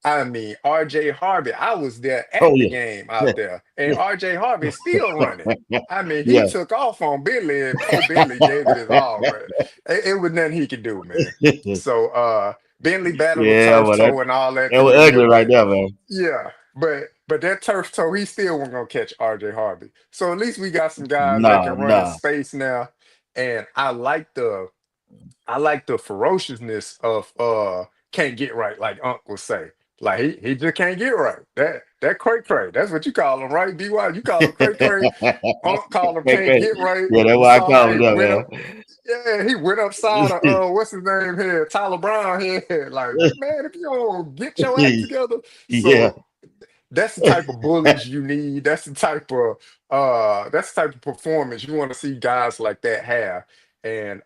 I mean, RJ Harvey, I was there Oh at the game out there, and RJ Harvey is still running. I mean, he yeah. took off on Bentley, and poor Bentley gave it his all, but it was nothing he could do, man. So Bentley battled a Yeah, turf well, toe and all that that to was get there, ugly right but there, man. yeah, but that turf toe, he still wasn't gonna catch RJ Harvey. So at least we got some guys that Nah, can run in nah. space now, and I like the ferociousness of can't get right, like Uncle say. Like he just can't get right. That cray cray. That's what you call him, right? BY, you call him cray cray. Unc call him Great, can't great. get right. Yeah, that's why I So called hey, him that, went man. up. Yeah, he went upside of what's his name here, Tyler Brown here. Like man, if you don't get your act together, Yeah, so that's the type of bullies you need. That's the type of performance you want to see guys like that have. And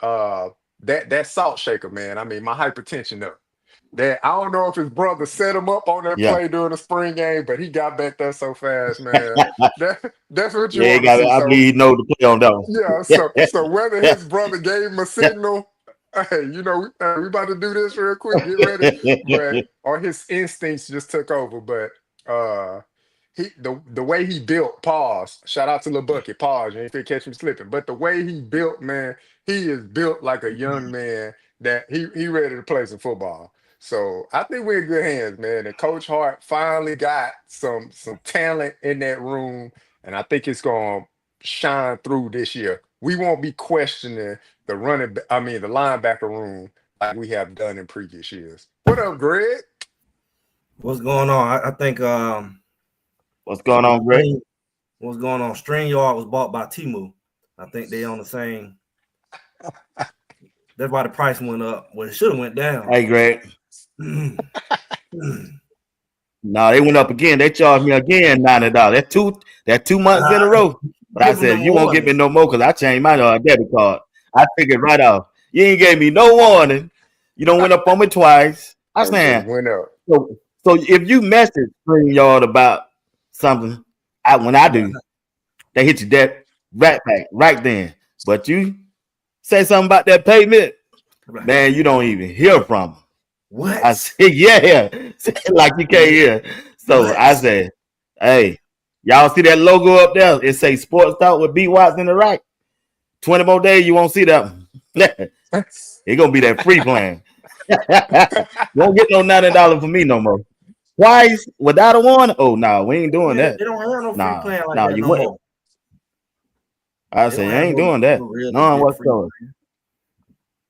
that salt shaker, man. I mean, my hypertension up. That I don't know if his brother set him up on that yeah. play during the spring game, but he got back there so fast, man. That's what you Yeah, you want to got. see. I So believe he know the play on that one. yeah, so whether his brother gave him a signal, hey, we about to do this real quick, get ready, but or his instincts just took over. But the way he built, pause. Shout out to Lil Bucky, pause. You ain't finna catch me slipping. But the way he built, man, he is built like a young man that he ready to play some football. So I think we're in good hands, man. And Coach Hart finally got some talent in that room, and I think it's gonna shine through this year. We won't be questioning the linebacker room like we have done in previous years. What up, Greg? What's going on? I think What's going on, Greg? what's going on? StreamYard was bought by Timu. I think they on the same. That's why the price went up. Well, it should have went down. Hey, Greg. No, they went up again. They charged me again $90. That 2 months in a row. But I Giving said, them you won't get me warning. no more because I changed my debit card. I figured right off. You ain't gave me no warning. You don't went up on me twice. I It just saying, went up. so if you message StreamYard about something, when I do, they hit you that right back right then. But you say something about that payment, man, you don't even hear from them. What? I said, yeah, like you can't hear. So What? I said, hey, y'all see that logo up there? It say Sports Talk with B Watts in the right. 20 more days, you won't see that one. It's gonna be that free plan. Won't get no $90 for me no more. Twice without a warning? Oh no, we ain't doing Yeah, that. they don't have no free Nah, plan like nah, that you no wouldn't. more. I They said, don't you have ain't no doing that. real None legit free whatsoever. plan.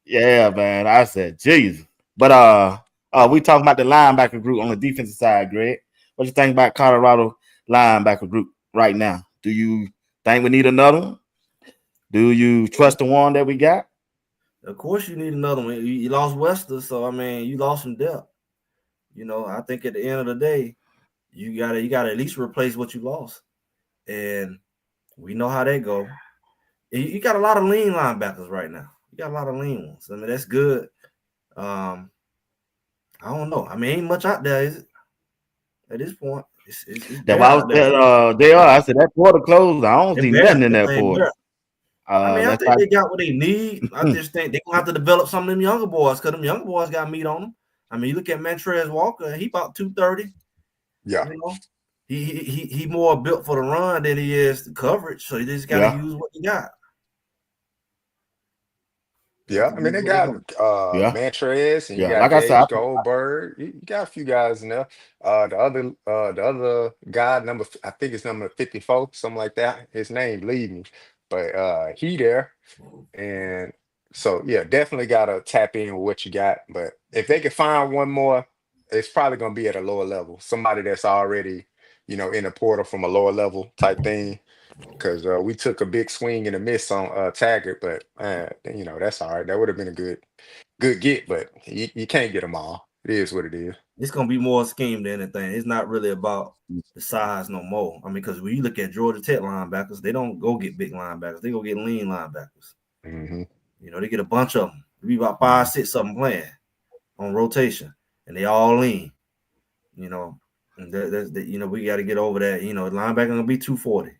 Yeah, man. I said, Jesus. But we talking about the linebacker group on the defensive side, Greg. What you think about Colorado linebacker group right now? Do you think we need another one? Do you trust the one that we got? Of course, you need another one. You lost Wester, so I mean, you lost some depth. I think at the end of the day, you gotta at least replace what you lost, and we know how they go. You got a lot of lean linebackers right now. You got a lot of lean ones. I mean, that's good. I don't know. I mean, ain't much out there, is it? At this point, it's That bare I was out there. they are. I said that portal closed. I don't It's see bare. nothing in That that thing portal. bare. I mean, I That's think like they got what they need. I just think they're gonna have to develop some of them younger boys because them younger boys got meat on them. I mean, you look at Montrez Walker, he about 230. Yeah, You know, he more built for the run than he is the coverage. So you just got to yeah, use what you got. You have yeah. to I mean, use they what you got got. yeah, Mantrez, and you yeah. got Like I said, Gage Goldberg. You got a few guys in there. The other guy, I think it's number 54, something like that. His name leave me, but he there. And so, yeah, definitely got to tap in with what you got. But if they can find one more, it's probably going to be at a lower level. Somebody that's already, in the portal from a lower level type thing. Because we took a big swing and a miss on Taggart, but that's all right. That would have been a good get, but you can't get them all. It is what it is. It's gonna be more scheme than anything. It's not really about the size no more. I mean, because when you look at Georgia Tech linebackers, they don't go get big linebackers. They go get lean linebackers. Hmm. They get a bunch of them. There be about 5, 6 of them playing on rotation, and they all lean. You know, and we got to get over that. Linebacker gonna be 240.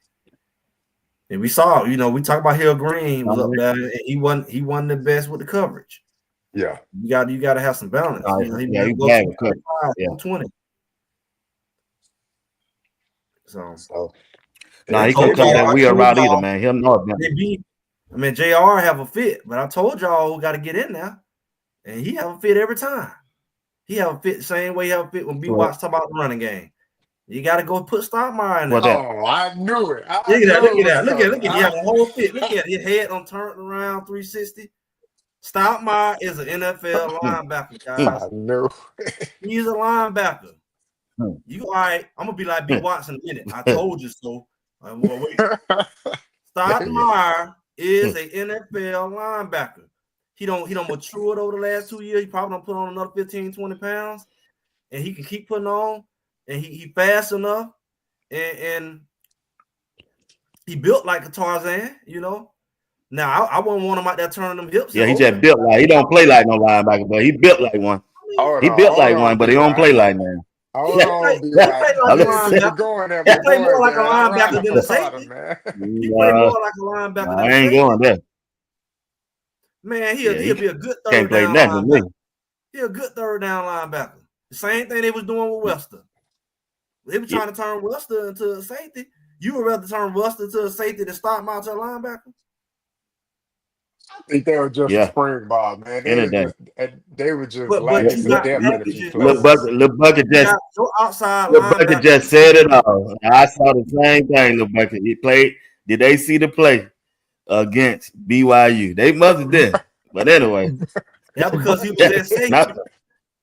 And we saw, we talked about Hill Green was up there, and he wasn't the best with the coverage. Yeah. You got to have some balance. He yeah, may you go bad with cover. 235, Yeah, 220. So Nah, I he told couldn't cut that y'all, wheel route either, man. He'll know it. JR have a fit, but I told y'all who got to get in there, and he have a fit every time. He have a fit the same way he have a fit when B. Watts talk about the running game. You got to go put Stoudemire in there. Oh, I knew it. Look at that. He have a whole fit. Look at it. His head on turned around 360. Stoudemire is an NFL linebacker, guys. I knew. He's a linebacker. You all right? I'm gonna be like B. Watts in a minute. I told you so. Well, wait. Stoudemire is an NFL linebacker. He don't matured over the last 2 years. He probably don't put on another 15, 20 pounds, and he can keep putting on. And he fast enough, and he built like a Tarzan, you know. Now I wouldn't want him out there turning them hips. Yeah, he just built like he don't play like no linebacker, but he built like one. He built like one, but he don't play like man. Hold on, B. Keep it going there, He play more like a linebacker than a safety. He play more like a linebacker than a safety. I ain't going there. Man, he'll be a good third down linebacker. He's a good third down linebacker. The same thing they was doing with Wester. They were trying to turn Wester into a safety. You would rather turn Wester to a safety than start him out to a linebacker? I think they were just a spring ball, man. They were just lacking some depth in a few places. Lil Bucket just said it all. I saw the same thing, Lil Bucket. He played. Did they see the play against BYU? They must have did. But anyway. That's because he was at safety.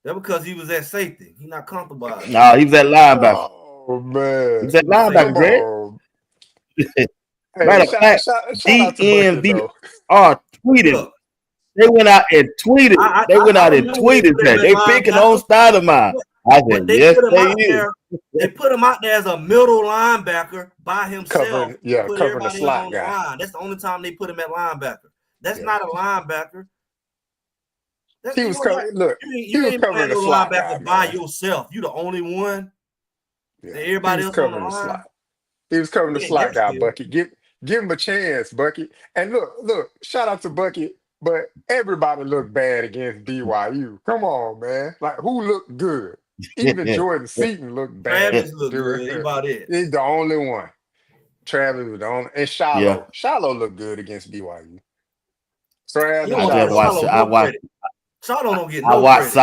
That's because he was at safety. He's not comfortable. No, he was at linebacker. Oh, man. He was at linebacker, Greg. Matter of fact, DNVR tweeted. They went out and tweeted. That they picking on Stoudemire. I said, yes, they is. They put him out there as a middle linebacker by himself. Covering the slot guy. Line. That's the only time they put him at linebacker. That's not a linebacker. He was covering. Look, he was covering the slot guy by yourself. You the only one. Yeah, everybody else covering the slot. He was covering the slot guy, Bucky. Give him a chance, Bucky. And look, shout out to Bucky, but everybody looked bad against BYU. Come on, man. Like, who looked good? Even Jordan Seaton looked bad. Travis looked good. About it. He's the only one. Travis was the only, and Shiloh. Yeah. Shiloh looked good against BYU. So I watched. Shiloh don't get no credit.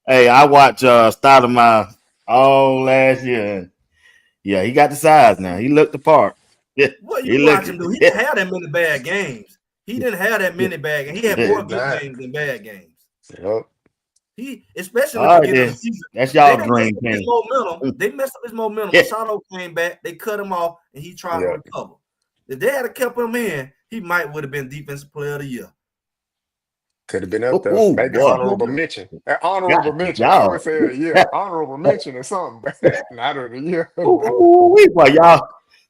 I watched Stoudemire all last year. Yeah, he got the size now. He looked the part. What you watch him do? He didn't have that many bad games. He didn't have that many bad games. He had more good games than bad games. Yep. He, especially at the beginning of the season. That's y'all dream team. They messed up his momentum. Yeah. Shiloh came back. They cut him off, and he tried to recover. If they had kept him in, he would have been Defensive Player of the Year. Could have been up there. Maybe honorable mention. Honorable mention. I would say honorable mention or something. Not of the year. Boy,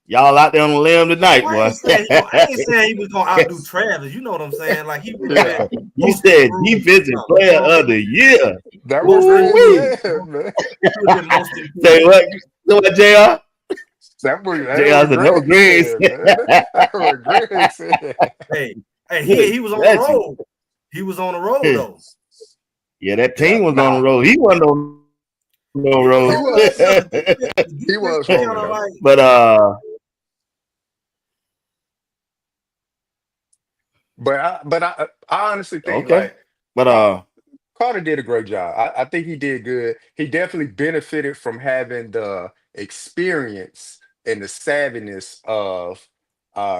y'all out there on the limb tonight, boy. I ain't saying he was gonna outdo Travis. You know what I'm saying? Like he said Defensive Player of the Year. That was man. Say what? What, JR? That was Greg said. Hey, he was on the road. He was on the road though. Yeah, that team was on the road. He wasn't on no road. He was on the road. But I honestly think Carter did a great job. I think he did good. He definitely benefited from having the experience and the savviness of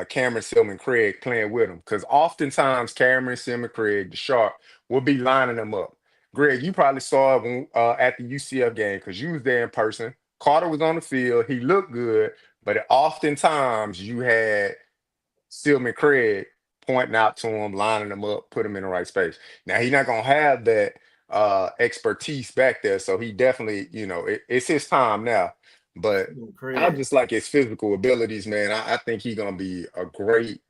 Cameron Silman-Craig playing with him, because oftentimes Cameron Silman-Craig, the sharp, will be lining them up. Greg, you probably saw it when, at the UCF game because you was there in person. Carter was on the field. He looked good, but oftentimes you had Silman-Craig pointing out to him, lining him up, put him in the right space. Now, he's not going to have that expertise back there, so he definitely, it's his time now. But I just like his physical abilities, man. I think he's gonna be a great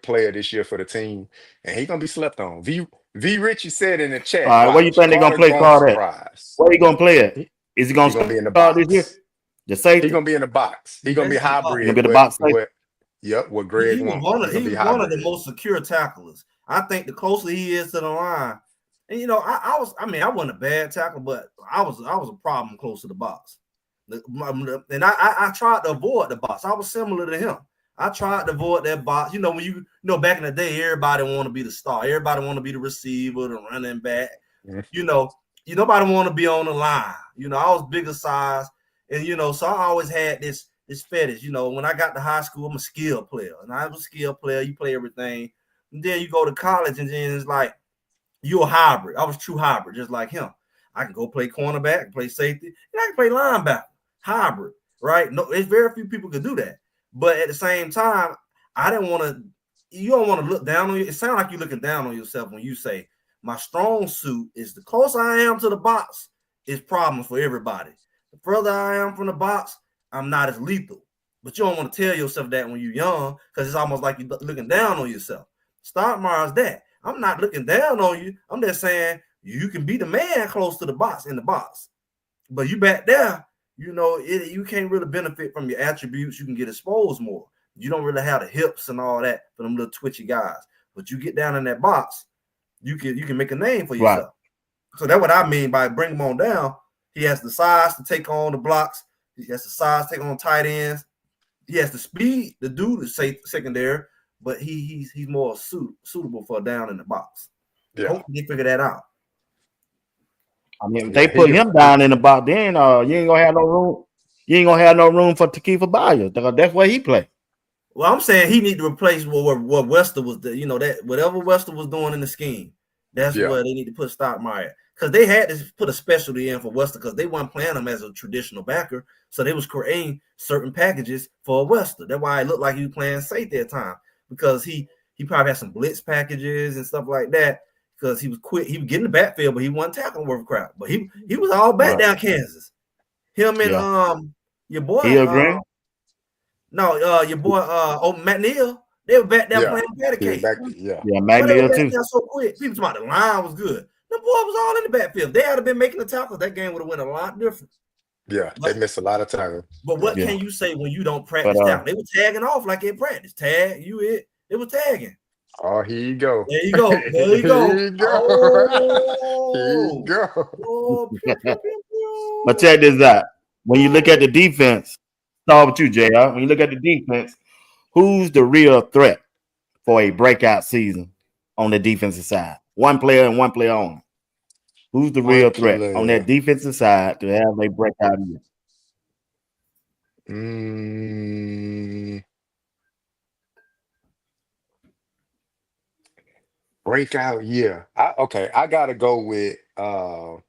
player this year for the team, and he's gonna be slept on. V Richie said in the chat. All right, where you think they're gonna play Carter at? Where he gonna play it? Is he gonna be in the box this year? The safety? He's gonna be in the box. He's gonna be hybrid. He's gonna be the box. What Greg wants. He was one of the most secure tacklers. I think the closer he is to the line, and I wasn't a bad tackle, but I was a problem close to the box. And I tried to avoid the box. I was similar to him. I tried to avoid that box. You know, when you know back in the day, everybody want to be the star. Everybody want to be the receiver, the running back. You know, nobody want to be on the line. You know, I was bigger size, and so I always had this fetish. You know, when I got to high school, I'm a skill player, and I was a skill player. You play everything, and then you go to college, and then it's like you're a hybrid. I was true hybrid, just like him. I can go play cornerback, play safety, and I can play linebacker. Hybrid, right? No, it's very few people can do that. But at the same time, I didn't want to. You don't want to look down on you. It sounds like you're looking down on yourself when you say my strong suit is the closer I am to the box is problems for everybody. The further I am from the box, I'm not as lethal. But you don't want to tell yourself that when you're young because it's almost like you're looking down on yourself. Stoudemire's that. I'm not looking down on you. I'm just saying you can be the man close to the box in the box. But you back there, you can't really benefit from your attributes. You can get exposed more. You don't really have the hips and all that for them little twitchy guys. But you get down in that box, you can make a name for yourself. Right. So that's what I mean by bring him on down. He has the size to take on the blocks. He has the size to take on tight ends. He has the speed to do the secondary, but he's more suitable for down in the box. Yeah. Hopefully they figure that out. I mean, if they put him down in the box, then you ain't gonna have no room. You ain't gonna have no room for Takeefa Byers. That's where he play. Well, I'm saying he need to replace what Wester was. That whatever Wester was doing in the scheme, that's where they need to put Stoudemire. Because they had to put a specialty in for Wester because they weren't playing him as a traditional backer, so they was creating certain packages for Wester. That's why it looked like he was playing safety at time because he probably had some blitz packages and stuff like that. Because he was quick, he was getting the backfield, but he wasn't tackling worth a crap. But he was all back down Kansas. Him and your boy your boy Matt Neal, they were back down playing patty cake. Matt Neal too. So quick. People talking about the line was good. The boy was all in the backfield. They had been making the tackles. That game would have went a lot different. Yeah, they missed a lot of time. But what can you say when you don't practice tackle? They were tagging off like in practice. Tag, you it. They were tagging. Oh, here you go. There you go. There you go. Here you go. Oh, here you go. Oh, pew, pew, pew, pew. But check this out. When you look at the defense, start with you, JR. When you look at the defense, who's the real threat for a breakout season on the defensive side? One player and one player only. Who's the real threat on that defensive side to have a breakout year? Breakout year. I gotta go with one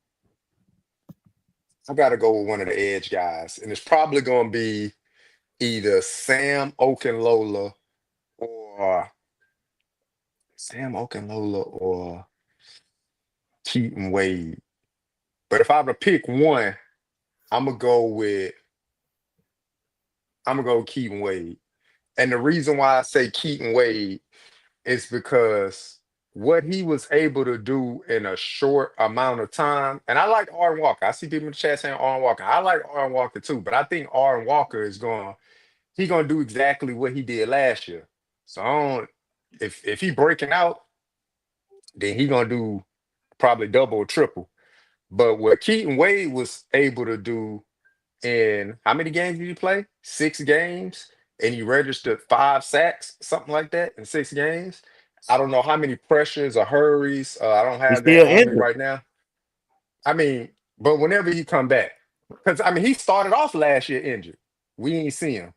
of the edge guys, and it's probably gonna be either Sam Okunlola or Keaton Wade. But if I were to pick one, I'm gonna go Keaton Wade. And the reason why I say Keaton Wade is because what he was able to do in a short amount of time, and I like Aaron Walker. I see people in the chat saying Aaron Walker. I like Aaron Walker too, but I think Aaron Walker is gonna do exactly what he did last year. So if he breaking out, then he gonna do probably double or triple. But what Keaton Wade was able to do in how many games did he play? 6 games, and he registered 5 sacks, something like that, in 6 games. I don't know how many pressures or hurries. I don't have that on me right now. I mean, but whenever he come back, because he started off last year injured. We ain't see him,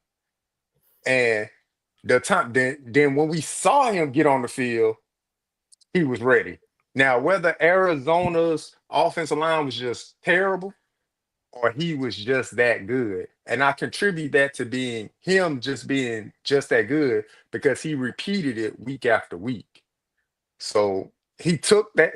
and then when we saw him get on the field, he was ready. Now, whether Arizona's offensive line was just terrible or he was just that good, and I contribute that to being just that good because he repeated it week after week. So he took the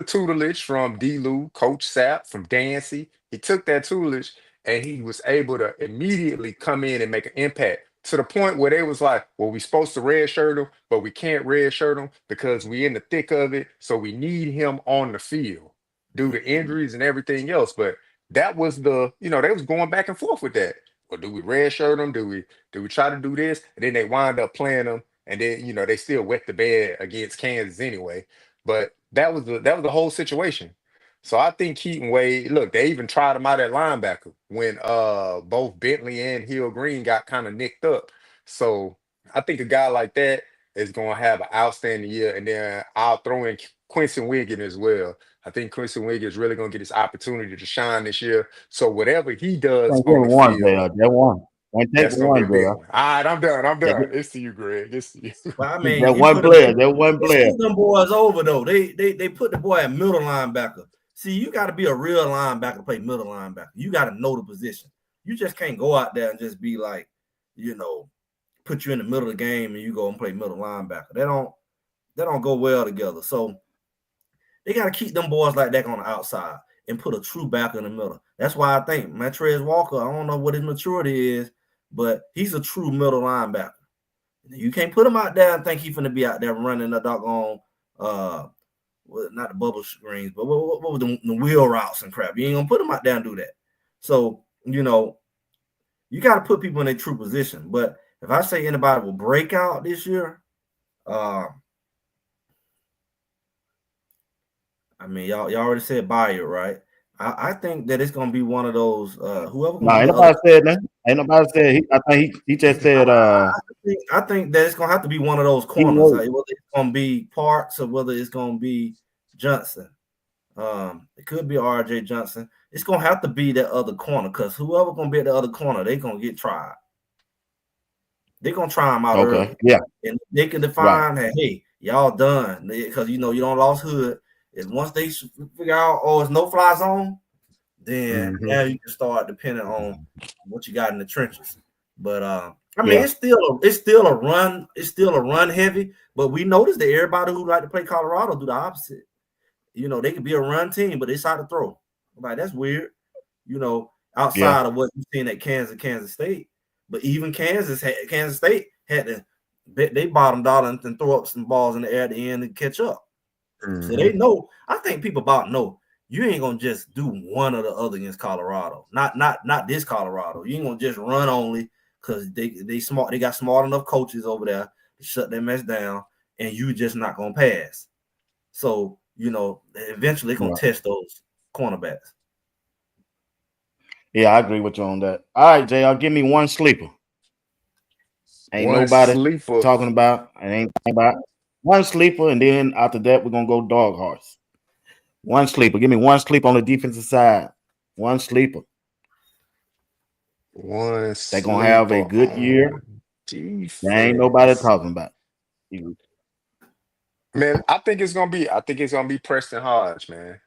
tutelage from D. Lou, Coach Sapp, from Dancy. He took that tutelage and he was able to immediately come in and make an impact to the point where they was like, well, we supposed to redshirt him, but we can't redshirt him because we in the thick of it. So we need him on the field due to injuries and everything else. But that was they was going back and forth with that. Well, do we redshirt him? Do we try to do this? And then they wind up playing him. And then, they still wet the bed against Kansas anyway. But that was the whole situation. So I think Keaton Wade, look, they even tried him out at linebacker when both Bentley and Hill Green got kind of nicked up. So I think a guy like that is gonna have an outstanding year. And then I'll throw in Quincy Wiggins as well. I think Quincy Wiggins is really gonna get his opportunity to shine this year. So whatever he does Can't give on the him one, field, JR. That one. Can't take that's the gonna be one, a big JR. one. All right, I'm done. I'm That, done. It's to you, Greg. It's to you. But I mean, that you one put him. player. That one They player. scooped them boys over though. They put the boy at middle linebacker. See, you got to be a real linebacker to play middle linebacker. You got to know the position. You just can't go out there and just be like, put you in the middle of the game and you go and play middle linebacker. They don't go well together. So they got to keep them boys like that on the outside and put a true backer in the middle. That's why I think Montrez Walker, I don't know what his maturity is, but he's a true middle linebacker. You can't put him out there and think he's going to be out there running the doggone, not the bubble screens, but what was the wheel routes and crap. You ain't going to put him out there and do that. So, you got to put people in their true position. But if I say anybody will break out this year, I mean, y'all already said Bayer, right? I think that it's going to be one of those, whoever going to No, be ain't the nobody other. said that. Ain't nobody said. I think he just said. I think that it's gonna have to be one of those corners, whether it's gonna be Parks or whether it's gonna be Johnson. It could be RJ Johnson. It's gonna have to be that other corner because whoever gonna be at the other corner, they gonna get tried. They're gonna try them out early. Yeah. And they can define that, hey, y'all done because you don't lost Hood. And once they figure out, it's no fly zone, then now you can start depending on what you got in the trenches. But I mean, it's still a run. It's still a run heavy. But we noticed that everybody who like to play Colorado do the opposite. They could be a run team, but they decide to throw. Like that's weird. Outside of what you've seen at Kansas State. But even Kansas State had to bet they bottomed out and throw up some balls in the air at the end and catch up. So they know. I think people about know you ain't gonna just do one or the other against Colorado. Not this Colorado. You ain't gonna just run only because they smart. They got smart enough coaches over there to shut that mess down, and you just not gonna pass. So eventually they're gonna test those cornerbacks. Yeah, I agree with you on that. All right, JR, give me one sleeper. Ain't One nobody sleeper. talking about. And ain't about one sleeper, and then after that we're gonna go dog horse. One sleeper. Give me one sleeper on the defensive side. One sleeper. One They're gonna have a good year. There ain't nobody talking about. Man, I think it's gonna be Preston Hodge, man.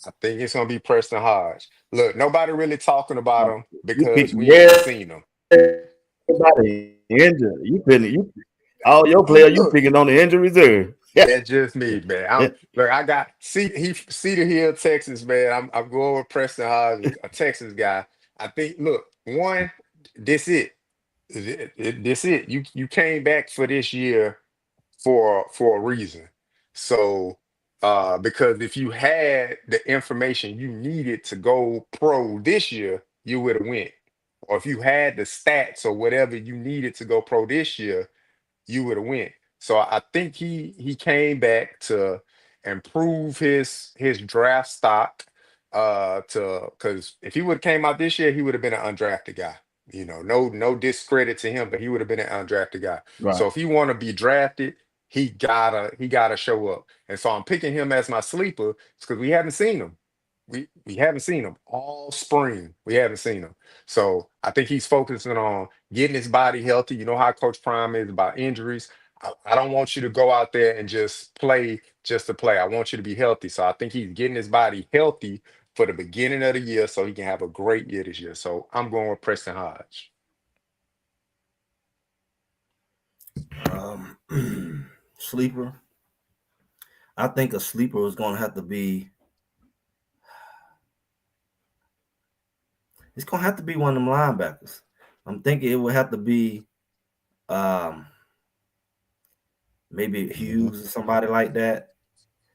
I think it's gonna be Preston Hodge. Look, nobody really talking about him You because picking we ain't seen him. everybody injured. You all your players. You Look, picking on the injury reserve. that's just me, man. I got Cedar Hill, Texas, man. I'm going with Preston Hodge, a Texas guy. I think. Look, one, this it. This it. You came back for this year for a reason. So because if you had the information you needed to go pro this year, you would have went. Or if you had the stats or whatever you needed to go pro this year, you would have went. So I think he came back to improve his draft stock. To because if he would have came out this year, he would have been an undrafted guy. No discredit to him, but he would have been an undrafted guy. Right. So if he want to be drafted, he gotta show up. And so I'm picking him as my sleeper because we haven't seen him. We haven't seen him all spring. We haven't seen him. So I think he's focusing on getting his body healthy. You know how Coach Prime is about injuries. I don't want you to go out there and just play just to play. I want you to be healthy. So I think he's getting his body healthy for the beginning of the year so he can have a great year this year. So I'm going with Preston Hodge. Sleeper. I think a sleeper is going to have to be. It's going to have to be one of them linebackers. I'm thinking it would have to be maybe Hughes or somebody like that.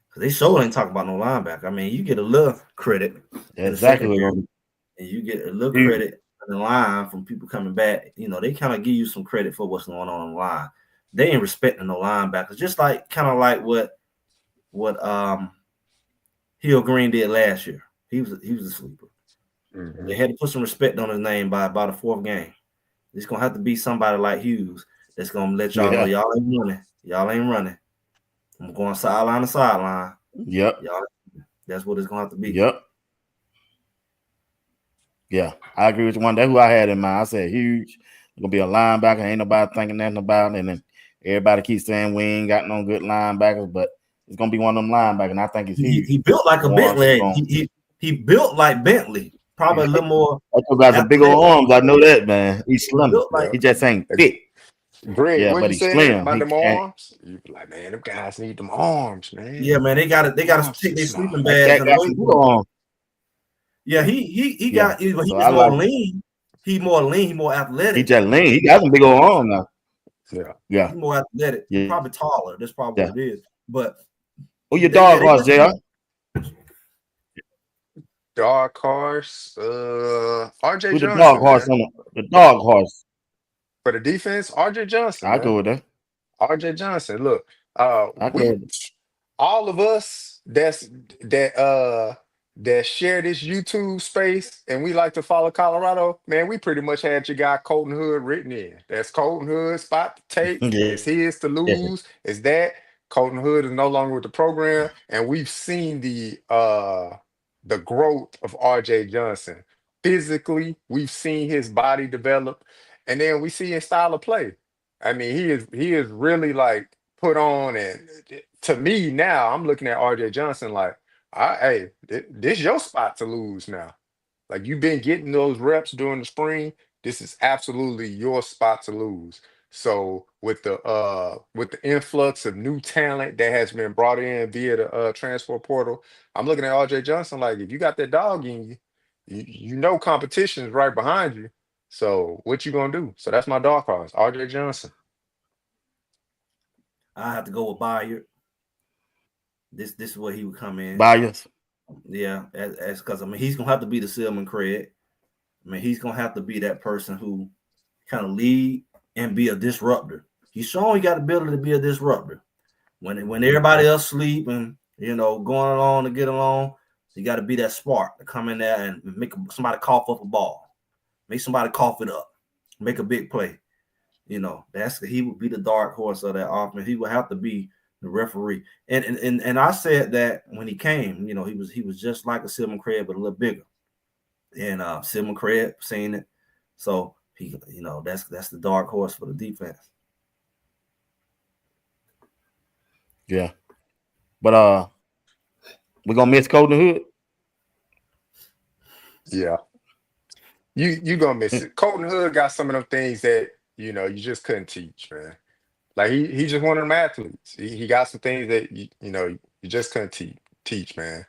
Because they sure ain't talking about no linebacker. I mean, you get a little credit in the secondary, and you get a little credit in the line from people coming back. They kind of give you some credit for what's going on the line. They ain't respecting no linebackers. Just like kind of like what Hill Green did last year. He was a sleeper. Mm-hmm. They had to put some respect on his name by about the fourth game. It's gonna have to be somebody like Hughes that's gonna let y'all know y'all ain't running. Y'all ain't running. I'm going sideline to sideline. Yep. Y'all, that's what it's gonna have to be. Yep. Yeah, I agree with you. One. That's who I had in mind. I said huge. Gonna be a linebacker. Ain't nobody thinking nothing about it. And then everybody keeps saying we ain't got no good linebackers, but it's gonna be one of them linebackers. And I think it's huge. He built like a Bentley. He built like Bentley. Probably a little more. That got some big old arms. I know that, man. He's slim. He just ain't thick. Greg, Yeah, what but you he's saying slim. about them arms? You be like, man, them guys need them arms, man. Yeah, man, they gotta take their sleeping bags and weight. Yeah, he got. He's more lean. He's more lean. He's more athletic. He just lean. He got some big old arms now. Yeah. He's more athletic. Yeah. Probably taller. That's probably what it is. But your dog horse, JR? Dark horse, RJ Who's Johnson. The dog horse on the dog horse for the defense. RJ Johnson. I go with that. RJ Johnson. Look, all of us that share this YouTube space and we like to follow Colorado, man, we pretty much had your guy Colton Hood written in. That's Colton Hood spot to take. It's his to lose. It's that. Colton Hood is no longer with the program, and we've seen the growth of RJ Johnson. Physically, we've seen his body develop, and then we see his style of play. I mean, he is really like put on, and to me now, I'm looking at RJ Johnson like, hey, this your spot to lose now. Like you've been getting those reps during the spring. This is absolutely your spot to lose. So with the influx of new talent that has been brought in via the transfer portal, I'm looking at RJ Johnson like if you got that dog in you, you know competition is right behind you. So what you gonna do? So that's my dog horse, RJ Johnson. I have to go with Bayard. This is where he would come in. Bayard. Yeah, as because I mean he's gonna have to be the Silman Craig. I mean he's gonna have to be that person who kind of lead and be a disruptor. He's showing he got the ability to be a disruptor. When everybody else sleep and going along to get along, you got to be that spark to come in there and make somebody cough up a ball, make somebody cough it up, make a big play. He would be the dark horse of that offense. He would have to be the referee. And I said that when he came, he was just like a Silman Craig, but a little bigger. And Silman Craig seen it, so he, that's the dark horse for the defense. Yeah, but we're gonna miss Colton Hood. Yeah, you gonna miss it. Colton Hood got some of them things that you just couldn't teach, man. Like he's just one of them athletes. He got some things that you just couldn't teach, man.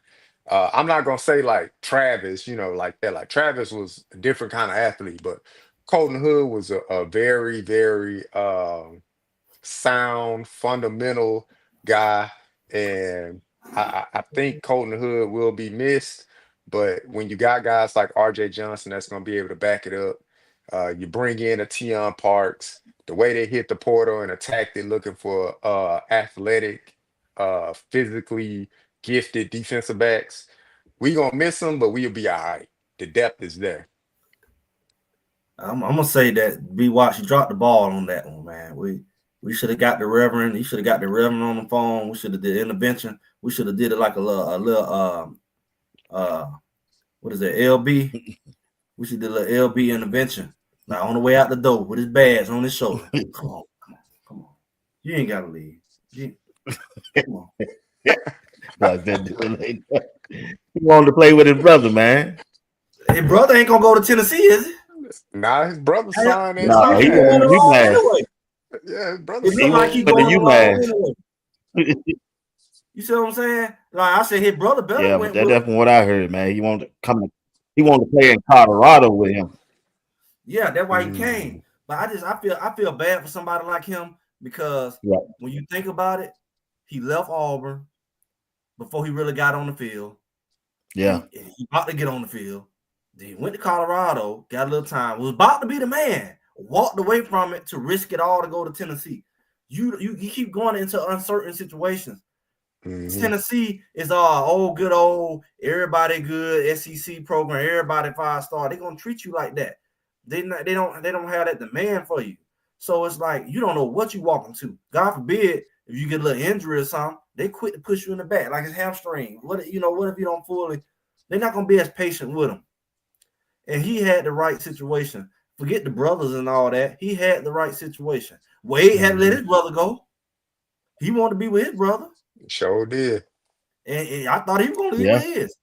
I'm not gonna say like Travis, like that. Like Travis was a different kind of athlete, but Colton Hood was a very, very sound, fundamental guy, and I think Colton Hood will be missed. But when you got guys like RJ Johnson, that's gonna be able to back it up. You bring in a Tion Parks, the way they hit the portal and attacked it, looking for athletic, physically gifted defensive backs. We gonna miss them, but we'll be all right. The depth is there. I'm gonna say that B Watts, you dropped the ball on that one, man. We should have got the Reverend. He should have got the Reverend on the phone. We should have did intervention. We should have did it like a little what is that, LB? We should do a little LB intervention. Like on the way out the door with his badge on his shoulder. Come on. You ain't gotta leave. Come on. He wanted to play with his brother, man. His brother ain't gonna go to Tennessee, is he? Nah, his brother signed in. No, he went to UMass. Anyway. Yeah, his brother. It looked like he going UMass. Anyway. You see what I'm saying? Like I said, his brother better. Yeah, but that's definitely what I heard, man. He wanted to come. He wanted to play in Colorado with him. Yeah, that's why he came. But I feel bad for somebody like him because when you think about it, he left Auburn before he really got on the field. Yeah, he about to get on the field. Then he went to Colorado, got a little time, was about to be the man, walked away from it to risk it all to go to Tennessee. You keep going into uncertain situations. Tennessee is all good old, everybody good, SEC program, everybody 5-star. They're gonna treat you like that. They don't have that demand for you. So it's like you don't know what you walking to. God forbid if you get a little injury or something, they quit to push you in the back like it's hamstring. What if you don't fully? They're not gonna be as patient with him. And he had the right situation. Forget the brothers and all that. He had the right situation. Wade had to let his brother go. He wanted to be with his brother. Sure did. And I thought he was gonna leave with his.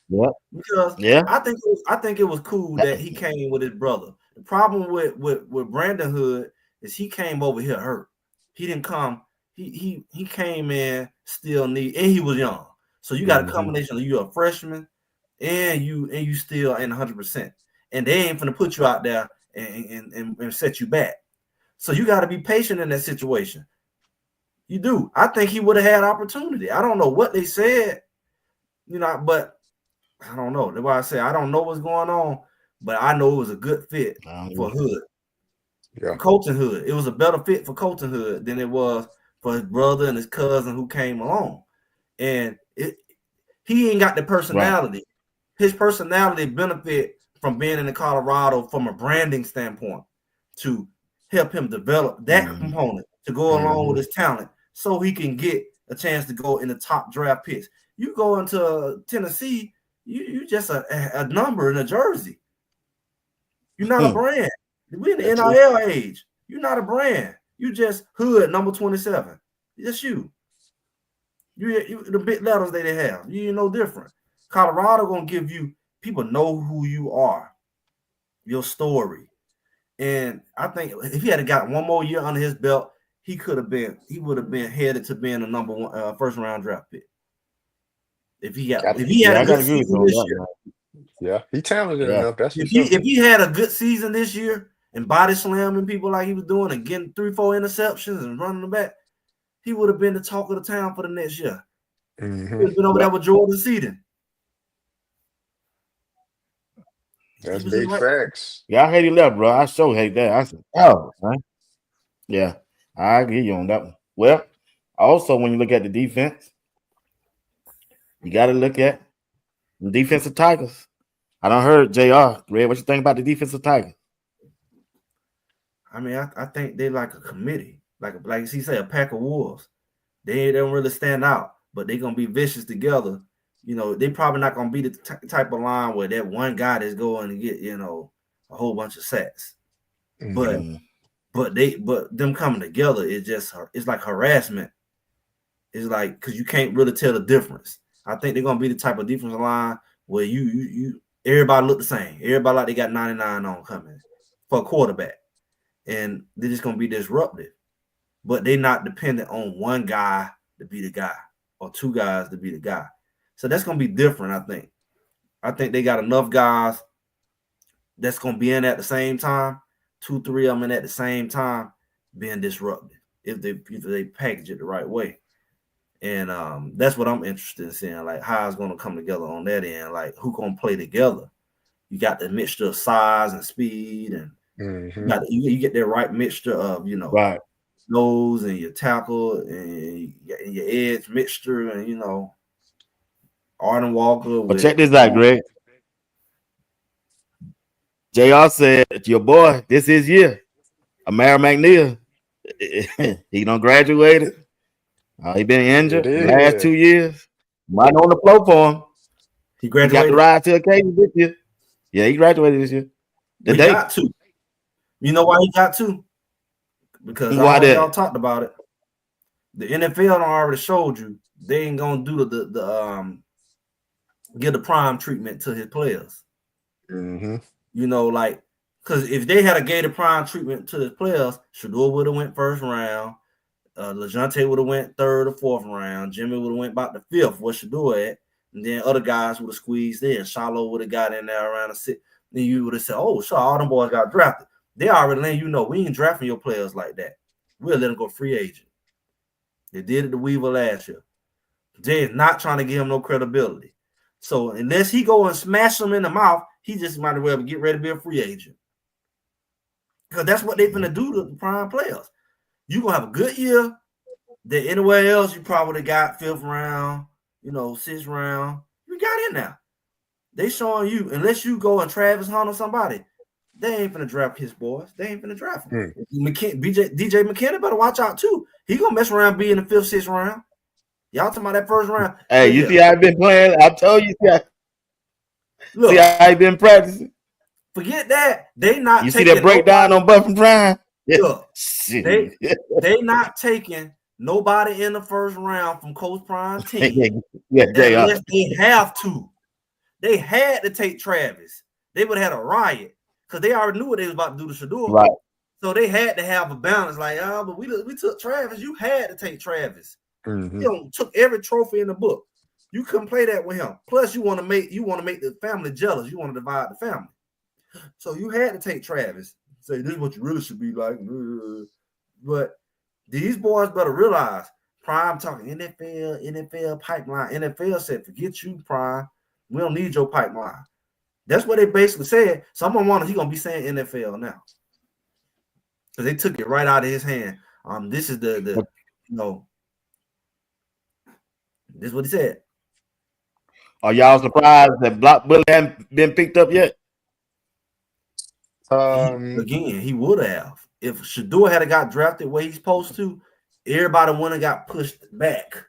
Yeah. Because Yeah. I think it was cool that he came with his brother. The problem with Brandon Hood is he came over here hurt. He didn't come. He came in still and he was young. So you got a combination of you're a freshman and you still ain't 100%. And they ain't gonna put you out there and set you back. So you got to be patient in that situation. You do. I think he would have had opportunity. I don't know what they said, but I don't know. That's why I say I don't know what's going on, but I know it was a good fit for Hood. Yeah. Colton Hood. It was a better fit for Colton Hood than it was for his brother and his cousin who came along. And he ain't got the personality. Right. His personality benefit from being in the Colorado from a branding standpoint to help him develop that component to go along with his talent so he can get a chance to go in the top draft picks. You go into Tennessee, you just a number in a jersey. You're not a brand. We're in the NIL age. You're not a brand. You just Hood number 27. Just you. You the big letters they have. You no different. Colorado gonna give you people know who you are, your story. And I think if he had got one more year under his belt, he would have been headed to being a number one first round draft pick. If he had a good season this year. Yeah, he talented enough. That's for sure. If he had a good season this year and body slamming people like he was doing and getting 3-4 interceptions and running them back, he would have been the talk of the town for the next year. He would have been over there with Jordan Seaton. That's big facts. Yeah, I hate he left, bro. I so hate that. I said, oh, man. Yeah, I agree you on that one. Well, also when you look at the defense, you got to look at the defensive Tigers. I don't heard JR. Red, what you think about the defensive Tigers? I mean, I think they like a committee, like he said, a pack of wolves. They don't really stand out, but they're gonna be vicious together. They probably not gonna be the type of line where that one guy is going to get a whole bunch of sacks. But them coming together it's like harassment. It's like because you can't really tell the difference. I think they're gonna be the type of defensive line where you everybody look the same. Everybody like they got 99 on coming for a quarterback, and they're just gonna be disruptive. But they're not dependent on one guy to be the guy or two guys to be the guy. So that's going to be different, I think. I think they got enough guys that's going to be in at the same time, 2-3 of them in at the same time, being disruptive if they package it the right way. And that's what I'm interested in seeing, like how it's going to come together on that end, like who going to play together. You got the mixture of size and speed, and you get that right mixture of, right. nose and your tackle and your edge mixture and Arden Walker. But check this out, Greg. JR said, your boy, this is year. Amara McNeil. He done graduated. He been injured the last 2 years. Right on the floor for him. He graduated. He got the ride to occasion this year. Yeah, he graduated this year. He got to. You know why he got to? Because y'all talked about it. The NFL already showed you they ain't gonna do the give the prime treatment to his players. Because if they had gave the prime treatment to his players, Shedeur would have went first round. LeJounte would have went third or fourth round. Jimmy would have went about the fifth. What Shedeur at? And then other guys would have squeezed in. Shiloh would have got in there around the sixth. Then you would have said, "Oh, sure, all them boys got drafted." They already letting we ain't drafting your players like that. We'll let them go free agent. They did it to Weaver last year. Jay is not trying to give him no credibility. So unless he go and smash them in the mouth, he just might as well get ready to be a free agent. Because that's what they're going to do to the prime players. You're going to have a good year, Then anywhere else, you probably would have got 5th round, 6th round. You got in there. They showing you, unless you go and Travis Hunt or somebody, they ain't finna draft his boys. They ain't finna draft him. DJ McKinney better watch out too. He gonna mess around be in the 5th, 6th round. Y'all talking about that first round? Hey, you see how I been playing? I told you. See how I been practicing? Forget that. They not. You see that breakdown on Buff and Prime? Look, they not taking nobody in the first round from Coach Prime team. Unless they have to. They had to take Travis. They would have had a riot because they already knew what they was about to do to Shedeur. Right. So they had to have a balance. Like, but we took Travis. You had to take Travis. Mm-hmm. You took every trophy in the book. You couldn't play that with him. Plus, you want to make the family jealous. You want to divide the family. So you had to take Travis. Say this is what you really should be like. But these boys better realize Prime talking NFL pipeline. NFL said, forget you, Prime. We don't need your pipeline. That's what they basically said. Someone wanted he gonna be saying NFL now. Because they took it right out of his hand. This is this is what he said. Are y'all surprised that Block Bully hasn't been picked up yet? Again, he would have. If Shedeur had got drafted where he's supposed to, everybody would have got pushed back.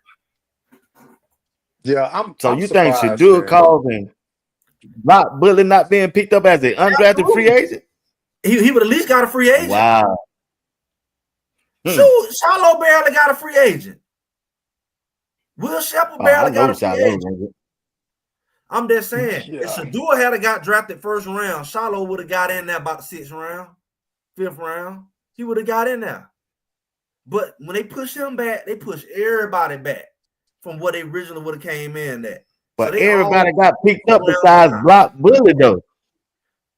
Yeah, I'm think man. Shedeur causing Block Bully not being picked up as an undrafted free agent? He would at least got a free agent. Wow. Shoot, Shiloh barely got a free agent. Will Shepard barely got a free agent. I'm just saying, if Shedeur had got drafted first round, Shiloh would have got in there about the 6th round, 5th round. He would have got in there. But when they push him back, they push everybody back from what they originally would have came in at. But so everybody got picked up besides Block Bully, though.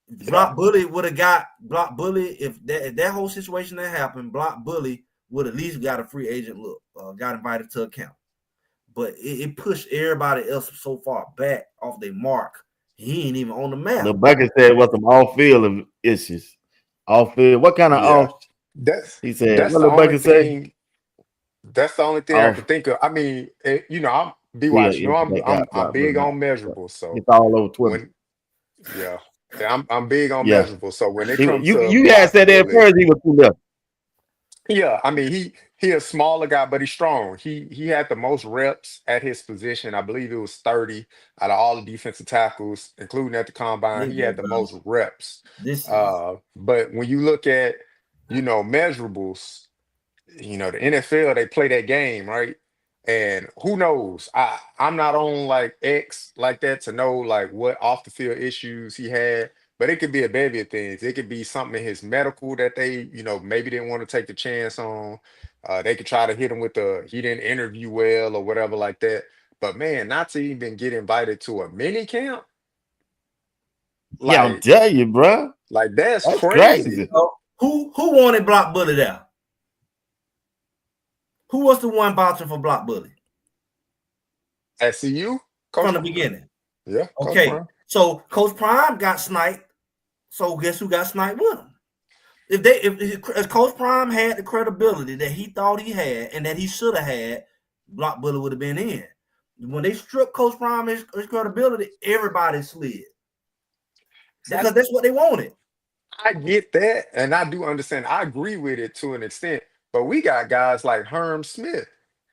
Block Bully would have got Block Bully if that whole situation that happened. Block Bully would at least got a free agent look, got invited to account. But it pushed everybody else so far back off their mark. He ain't even on the map. The Bucket said what some off-field issues. Off-field. What kind of off? He said. That's what the Bucket say? That's the only thing I can think of. I mean, I'm B-Watch. I'm big on measurables. So it's all over Twitter. I'm big on measurables. So when it comes to you had said that first, he was too left. Yeah, I mean he a smaller guy, but he's strong. He had the most reps at his position. I believe it was 30 out of all the defensive tackles, including at the combine. He had the most reps. But when you look at measurables, the NFL, they play that game, right? And who knows? I'm not on like X like that to know like what off the field issues he had. But it could be a bevy of things. It could be something in his medical that they, maybe didn't want to take the chance on. They could try to hit him with he didn't interview well or whatever like that. But man, not to even get invited to a mini camp. Like, I'm telling you, bro. Like that's crazy. Who wanted Block Bully there? Who was the one vouching for Block Bully? SCU? From the beginning. Yeah. Okay. So Coach Prime got sniped. So guess who got sniped with him? If Coach Prime had the credibility that he thought he had and that he should have had, Block Bully would have been in. When they stripped Coach Prime his credibility, everybody slid. Because that's what they wanted. I get that, and I do understand. I agree with it to an extent, but we got guys like Herm Smith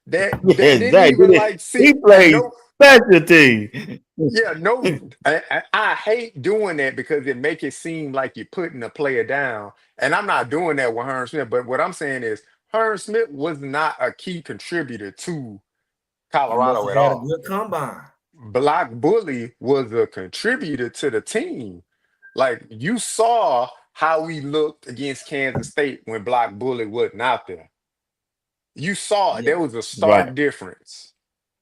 that didn't even like see. He plays specialty. Yeah, I hate doing that because it make it seem like you're putting a player down. And I'm not doing that with Herm Smith. But what I'm saying is Herm Smith was not a key contributor to Colorado at all. Had a good combine. Block Bully was a contributor to the team. Like you saw how we looked against Kansas State when Block Bully wasn't out there. You saw there was a stark difference.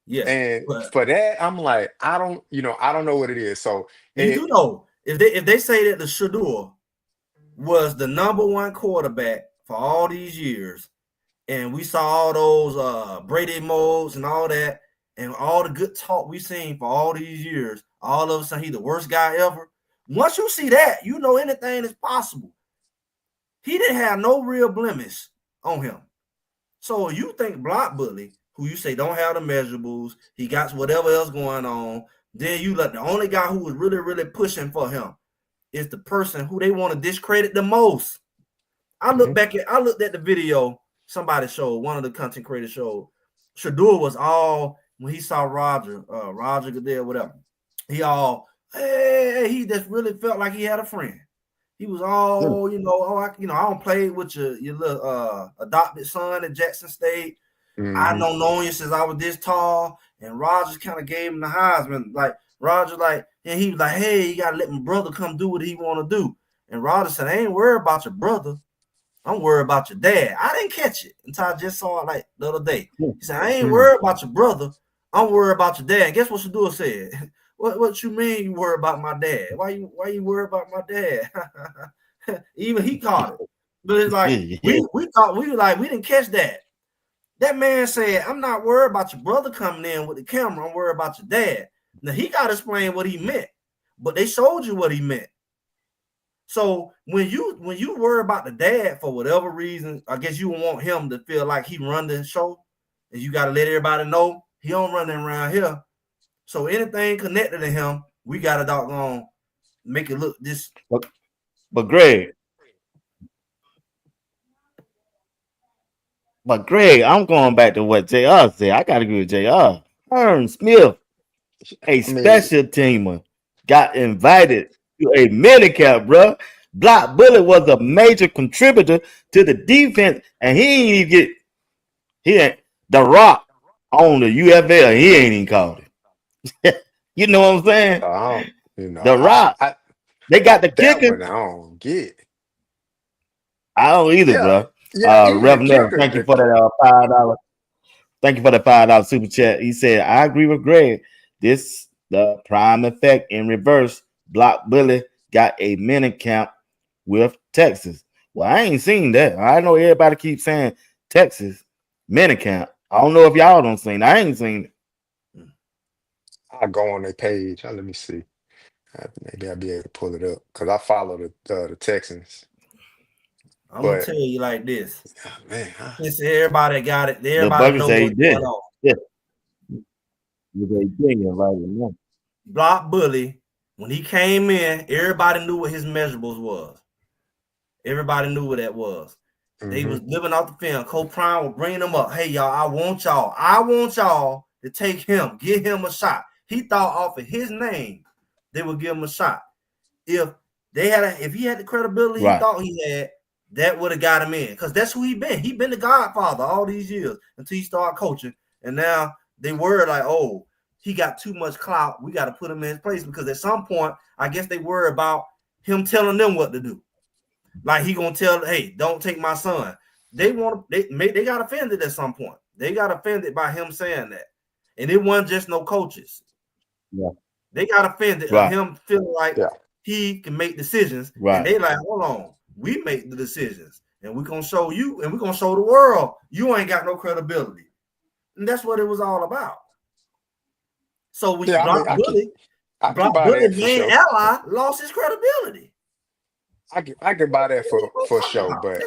Yeah, and for that, I'm like, I don't know what it is. So you do know if they say that the Shedeur was the #1 quarterback for all these years, and we saw all those Brady modes and all that, and all the good talk we seen for all these years, all of a sudden he's the worst guy ever. Once you see that, anything is possible. He didn't have no real blemish on him. So you think block bully, who you say don't have the measurables, he got whatever else going on, then you let the only guy who was really, really pushing for him is the person who they want to discredit the most. I looked at the video somebody showed, one of the content creators showed. Shedeur was all when he saw Roger Goodell, whatever. He all, hey, he just really felt like he had a friend. He was all, I don't play with your little adopted son at Jackson State. I don't know you since I was this tall. And Roger kind of gave him the Heisman. Like Roger, and he was like, hey, you gotta let my brother come do what he want to do. And Roger said, I ain't worried about your brother. I'm worried about your dad. I didn't catch it until I just saw it like the other day. He said, I ain't worried about your brother. I'm worried about your dad. And guess what Shedeur said? What you mean you worry about my dad? Why you worry about my dad? Even he caught it. But it's like we thought we didn't catch that. That man said, I'm not worried about your brother coming in with the camera. I'm worried about your dad. Now he got to explain what he meant, but they showed you what he meant. So when you worry about the dad for whatever reason, I guess you want him to feel like he run the show, and you got to let everybody know he don't run around here. So anything connected to him, we got to doggone make it look this. But Greg, I'm going back to what JR said. I got to agree with JR. Herm Smith, a special teamer, got invited to a minicamp, bro. Block Bullet was a major contributor to the defense, and he ain't the Rock on the UFL. He ain't even called it. You know what I'm saying? The Rock. They got the kicker. I don't get. I don't either, bro. Reverend, thank you for that $5. Thank you for the $5 super chat. He said, I agree with Greg. This the prime effect in reverse. Block Bully got a mini camp with Texas. Well, I ain't seen that. I know everybody keeps saying Texas mini camp. I don't know if y'all don't seen it. I ain't seen it. I'll go on their page. Let me see. Maybe I'll be able to pull it up because I follow the Texans. I'm gonna tell you like this. Man, since everybody got it, everybody knows what's going on. Yeah. Block Bully, when he came in, everybody knew what his measurables was. Everybody knew what that was. They was living off the film. Cole Prime was bringing them up. Hey, y'all, I want y'all to take him, give him a shot. He thought off of his name, they would give him a shot. If he had the credibility he thought he had, that would have got him in. Because that's who he been. He been the Godfather all these years until he started coaching. And now they were like, oh, he got too much clout. We got to put him in his place. Because at some point, I guess they worry about him telling them what to do. Like he gonna tell, hey, don't take my son. They got offended at some point. They got offended by him saying that. And it wasn't just no coaches. Yeah. They got offended at him feeling like he can make decisions. And they like, hold on, we make the decisions. And we're gonna show you, and we're gonna show the world you ain't got no credibility. And that's what it was all about. So we Block Bully, main ally, lost his credibility. I can buy that for sure, but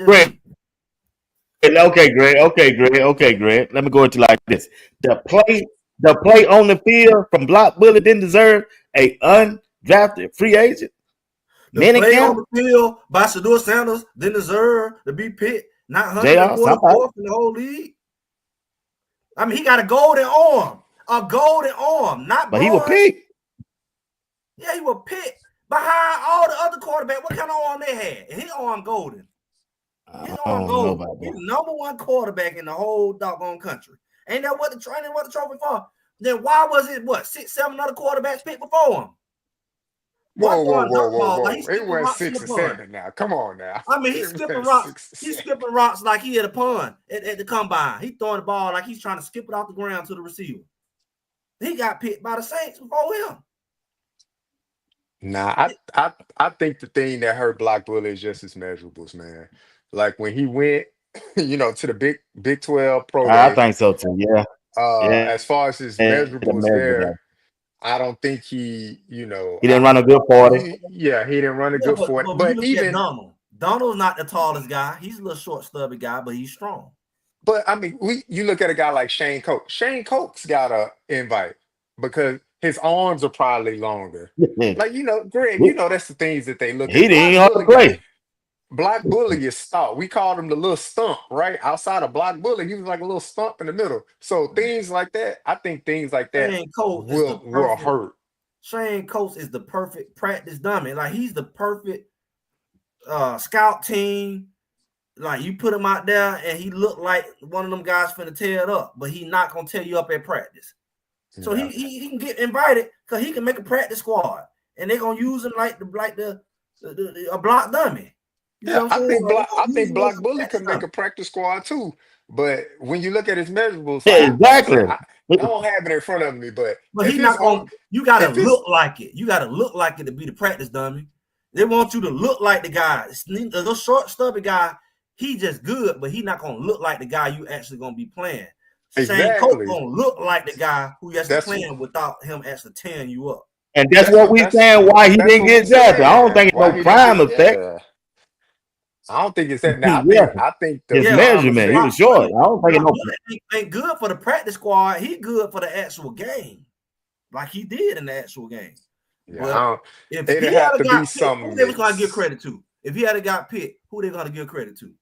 Greg. Okay, Greg. Let me go into like this. The play on the field from Block Bully didn't deserve a undrafted free agent. The play on the field by Shedeur Sanders didn't deserve to be picked. Not 144th in the whole league. I mean, he got a golden arm, not. But he was picked. Yeah, he was picked behind all the other quarterbacks. What kind of arm they had? And his arm golden. His arm golden. He's the number one quarterback in the whole doggone country. Ain't that what the trophy for? Then why was it 6, 7 other quarterbacks picked before him? Whoa. It was 6 or 7 now. Come on now. I mean, he's skipping rocks. He's skipping rocks like he had a pun at the combine. He's throwing the ball like he's trying to skip it off the ground to the receiver. He got picked by the Saints before him. Nah, I think the thing that hurt Block Bully is just his measurables, man. Like when he went, to the Big 12 Pro Day. I think so too. Yeah. As far as his measurables there, I don't think he didn't run a good 40. Yeah, he didn't run a good 40. But even Donald's not the tallest guy. He's a little short, stubby guy, but he's strong. But I mean, you look at a guy like Shane Coates. Shane Coates got a invite because his arms are probably longer. he Like, Greg, that's the things that they look at. didn't even hard to play. Black Bully is stout. We called him the little stump, right? Outside of Black Bully, he was like a little stump in the middle. So things like that, I think things like that Shane Coates is the will hurt. Shane Coates is the perfect practice dummy. Like, he's the perfect scout team. Like, you put him out there and he looked like one of them guys finna tear it up, but he not gonna tear you up at practice. So he can get invited because he can make a practice squad, and they're gonna use him like a block dummy. I think Black Bully could make a practice squad too. But when you look at his measurables, exactly. I don't have it in front of me, but he's not going. You gotta look like it. You gotta look like it to be the practice dummy. They want you to look like the guy. The short, stubby guy, he just good, but he not gonna look like the guy you actually gonna be playing. Exactly. Shane Coates gonna look like the guy who you actually playing without him actually tearing you up. And that's what we saying why he didn't get drafted. I don't think it's no prime effect. I don't think it's that now. I think his measurement, he was short. I don't think it ain't good for the practice squad. He good for the actual game, like he did in the actual game. Yeah, if he have to be picked, something. Who they was gonna give credit to? If he had got picked, who they gonna give credit to?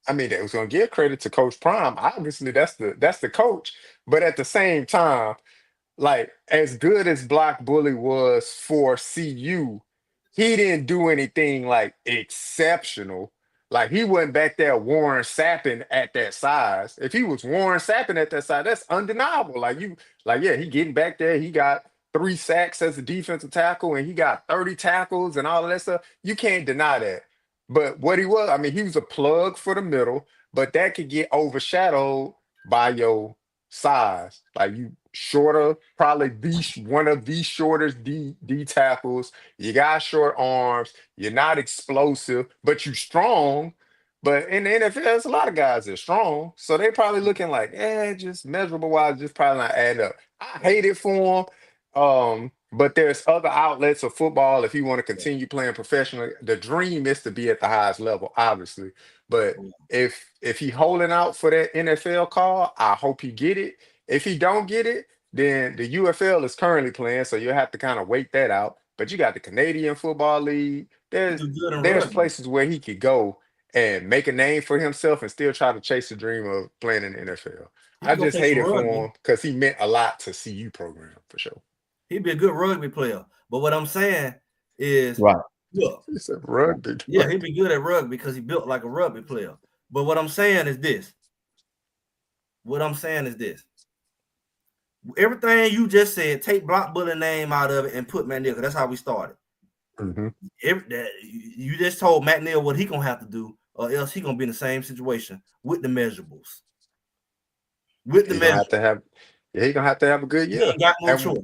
I mean, they was gonna give credit to Coach Prime. Obviously, that's the coach. But at the same time, like, as good as Black Bully was for CU, he didn't do anything like exceptional. Like, he wasn't back there Warren Sapping at that size. If he was Warren Sapping at that size, that's undeniable. He getting back there. He got 3 sacks as a defensive tackle, and he got 30 tackles and all of that stuff. You can't deny that. But what he was, I mean, he was a plug for the middle, but that could get overshadowed by your size. Like, you shorter, probably one of the shortest D tackles. You got short arms. You're not explosive, but you strong. But in the NFL, there's a lot of guys that are strong. So they probably looking like, just measurable wise, just probably not adding up. I hate it for him. But there's other outlets of football. If you want to continue playing professionally, the dream is to be at the highest level, obviously. But if he holding out for that NFL call, I hope he get it. If he don't get it, then the UFL is currently playing, so you'll have to kind of wait that out. But you got the Canadian Football League. There's places where he could go and make a name for himself and still try to chase the dream of playing in the NFL. I just hate it for him because he meant a lot to CU program for sure. He'd be a good rugby player. But what I'm saying is, look, he's a rugby. Yeah, he'd be good at rugby because he built like a rugby player. But what I'm saying is this. Everything you just said, take Block Bully name out of it and put McNeil, because that's how we started. Mm-hmm. You just told McNeil what he gonna have to do, or else he gonna be in the same situation with the measurables. He's gonna have to have a good year. He ain't got no choice.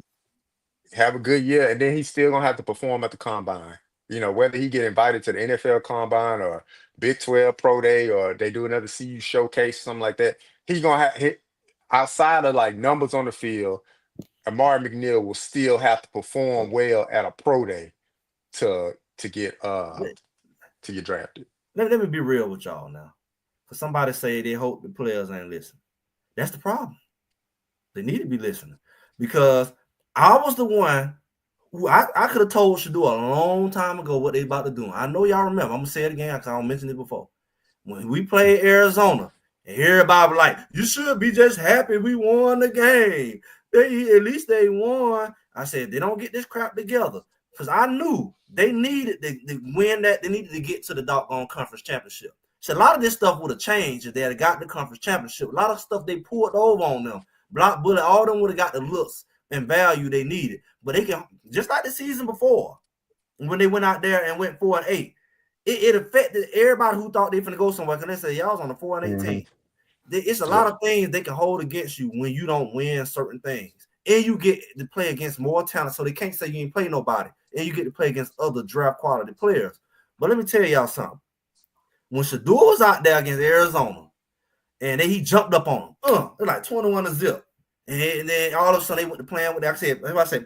Have a good year, and then he's still gonna have to perform at the combine. Whether he get invited to the NFL combine or Big 12 Pro Day, or they do another CU showcase, something like that, he's gonna have outside of like numbers on the field. Amari McNeil will still have to perform well at a pro day to get drafted. Let me be real with y'all now. Because somebody say they hope the players ain't listening. That's the problem. They need to be listening. Because I was the one who I could have told Shedeur a long time ago what they about to do. I know y'all remember. I'm going to say it again because I don't mention it before. When we played Arizona, and everybody was like, you should be just happy we won the game. At least they won. I said, they don't get this crap together. Because I knew they needed to win that. They needed to get to the doggone conference championship. So a lot of this stuff would have changed if they had got the conference championship. A lot of stuff they poured over on them. Block Bully, all of them would have got the looks and value they needed. But they can, just like the season before, when they went out there and went 4-8, it affected everybody who thought they finna go somewhere. Because they said, y'all was on the 4-8 team. It's a lot of things they can hold against you when you don't win certain things. And you get to play against more talent, so they can't say you ain't play nobody. And you get to play against other draft quality players. But let me tell y'all something. When Shedeur was out there against Arizona, and then he jumped up on them, they're like 21-0. And then all of a sudden they went to playing with,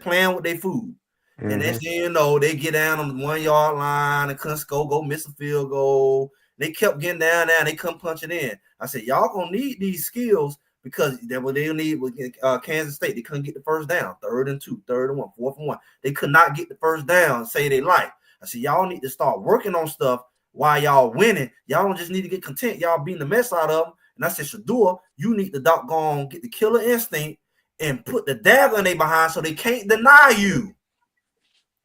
playing with their food. And next thing you know, they get down on the 1 yard line and couldn't go miss a field goal. They kept getting down there and they come punching in. I said, y'all gonna need these skills because that's what they'll need with Kansas State. They couldn't get the first down, 3rd and 2, 3rd and 1, 4th and 1. They could not get the first down and say they like. I said, y'all need to start working on stuff while y'all winning. Y'all don't just need to get content. Y'all beating the mess out of them. And I said, Shedeur, you need to doggone get the killer instinct and put the dagger in their behind so they can't deny you.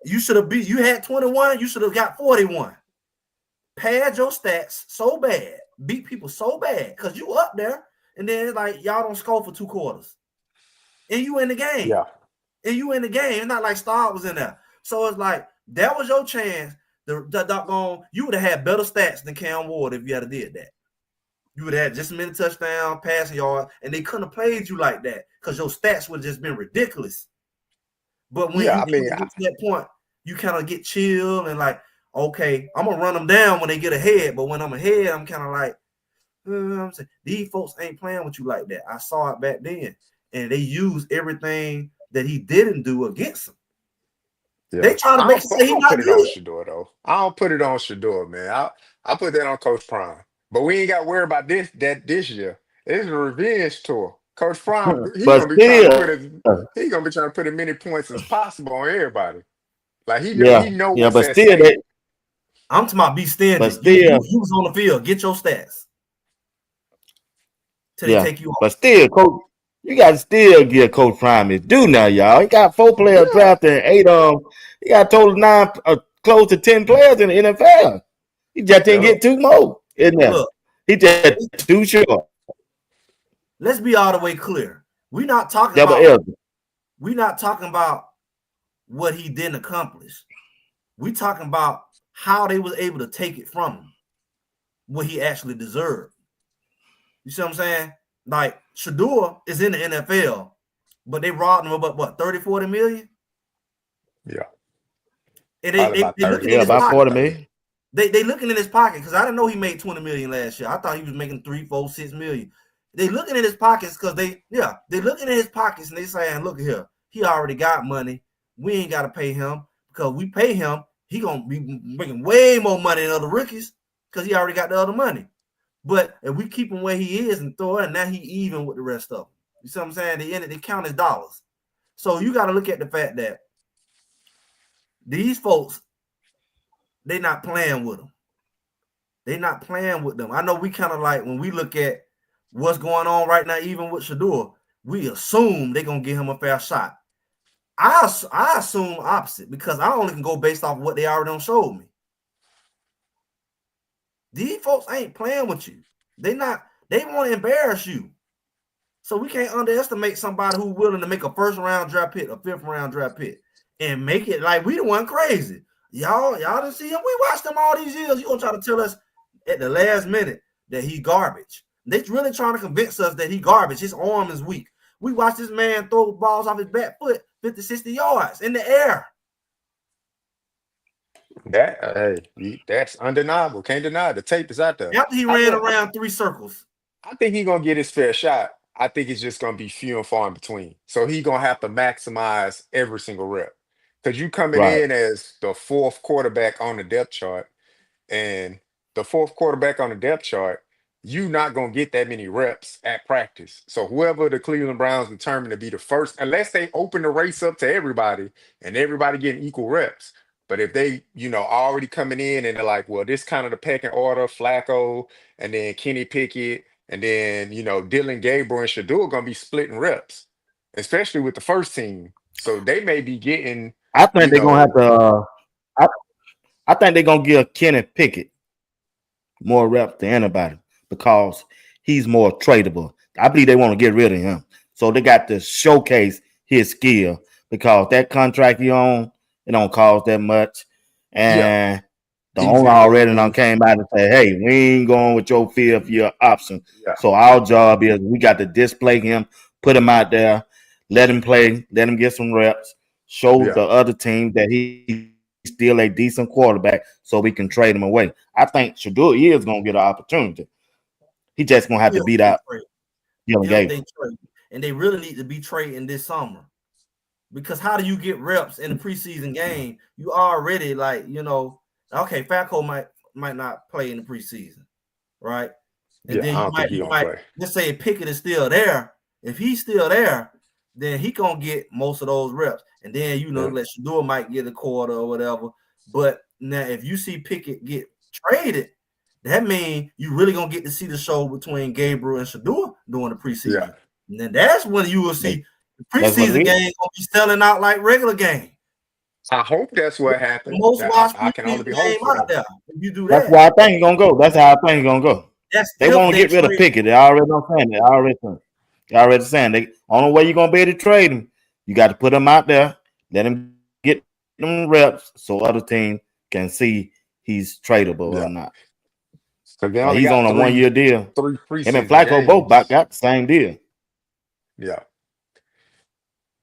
You should have beat. You had 21. You should have got 41. Pad your stats so bad, beat people so bad because you up there, and then it's like y'all don't score for 2 quarters, and you in the game. Yeah, and you in the game. It's not like Star was in there. So it's like that was your chance. You would have had better stats than Cam Ward if you had did that. You would have had just as many touchdowns, passing yards, and they couldn't have played you like that because your stats would have just been ridiculous. But when get to that point, you kind of get chill and like, okay, I'm gonna run them down when they get ahead. But when I'm ahead, I'm kind of like, I'm saying these folks ain't playing with you like that. I saw it back then, and they used everything that he didn't do against them. Yeah. They trying to make it say he not good. On Shedeur though. I don't put it on Shedeur, man. I put that on Coach Prime. But we ain't got to worry about this year. It's a revenge tour. Coach Prime, he's gonna be trying to put as many points as possible on everybody. Like he know what's but still I'm talking about be standing. But still, you was on the field. Get your stats. Till they take you off. But still, Coach, you got to still give Coach Prime his due now, y'all. He got 4 players drafted, 8 he got a total 9, close to 10 players in the NFL. He just didn't get 2 more in there. Look, he just too short. Let's be all the way clear. We're not talking about what he didn't accomplish. We're talking about how they was able to take it from him, what he actually deserved. You see what I'm saying? Like Shedeur is in the NFL, but they robbed him about what 30-40 million. Yeah, and they looking in his about pocket. 40 million. They looking in his pocket because I didn't know he made 20 million last year. I thought he was making 3, 4, 6 million. They looking in his pockets because they looking in his pockets and they saying, look here, he already got money. We ain't got to pay him because we pay him. He gonna be making way more money than other rookies because he already got the other money. But if we keep him where he is and throw it, now he even with the rest of them. You see what I'm saying? They count his dollars. So you got to look at the fact that these folks, they not playing with them. They not playing with them. I know we kind of like when we look at what's going on right now, even with Shedeur, we assume they're gonna give him a fair shot. I assume opposite because I only can go based off what they already done showed me. These folks ain't playing with you. They want to embarrass you. So we can't underestimate somebody who's willing to make a 1st round draft pick, a 5th round draft pick, and make it like we the one crazy. Y'all didn't see him. We watched him all these years. You gonna try to tell us at the last minute that he garbage. They really trying to convince us that he garbage. His arm is weak. We watched this man throw balls off his back foot 50, 60 yards in the air. That's undeniable. Can't deny it. The tape is out there. After he ran around 3 circles. I think he's gonna get his fair shot. I think it's just gonna be few and far in between. So he's gonna have to maximize every single rep. Because you coming in as the 4th quarterback on the depth chart, and the 4th quarterback on the depth chart, you're not going to get that many reps at practice. So whoever the Cleveland Browns determine to be the first, unless they open the race up to everybody and everybody getting equal reps. But if they, already coming in and they're like, well, this kind of the pecking order, Flacco, and then Kenny Pickett, and then, Dylan Gabriel and Shedeur going to be splitting reps, especially with the first team. So they may be getting. I think they're going to have to. I think they're going to give Kenny Pickett more reps than anybody because he's more tradable. I believe they want to get rid of him. So they got to showcase his skill because that contract he on, it don't cost that much. And the owner already came out and said, hey, we ain't going with your 5th-year option. Yeah. So our job is we got to display him, put him out there, let him play, let him get some reps, show the other team that he's still a decent quarterback so we can trade him away. I think Shedeur is going to get an opportunity. He just going to have to beat out. And they really need to be trading this summer. Because how do you get reps in the preseason game? You already like, okay, Falco might not play in the preseason, right? And Yeah, then I don't think he you gonna might play. let's say Pickett is still there. If he's still there, then he gonna get most of those reps. And then Yeah, let Shedeur might get a quarter or whatever. But now if you see Pickett get traded, that means you really gonna get to see the show between Gabriel and Shedeur during the yeah. preseason. And then that's when you will That, see the that's what preseason it is. game gonna be selling out like regular game. I hope that's what The happened. most That watched I can preseason only be game hopeful. out there. If you do That's that, why I think he's gonna go. That's how I think he's gonna go. that's They if want to they get rid of trade. Pickett. They already know saying it. They already saying they only way you're gonna be able to trade him, you got to put him out there, let him get them reps so other teams can see he's tradable or not. Yeah, because they He's only on a got 1 year deal. three Him and preseason Flacco both about games. got the same deal. Yeah.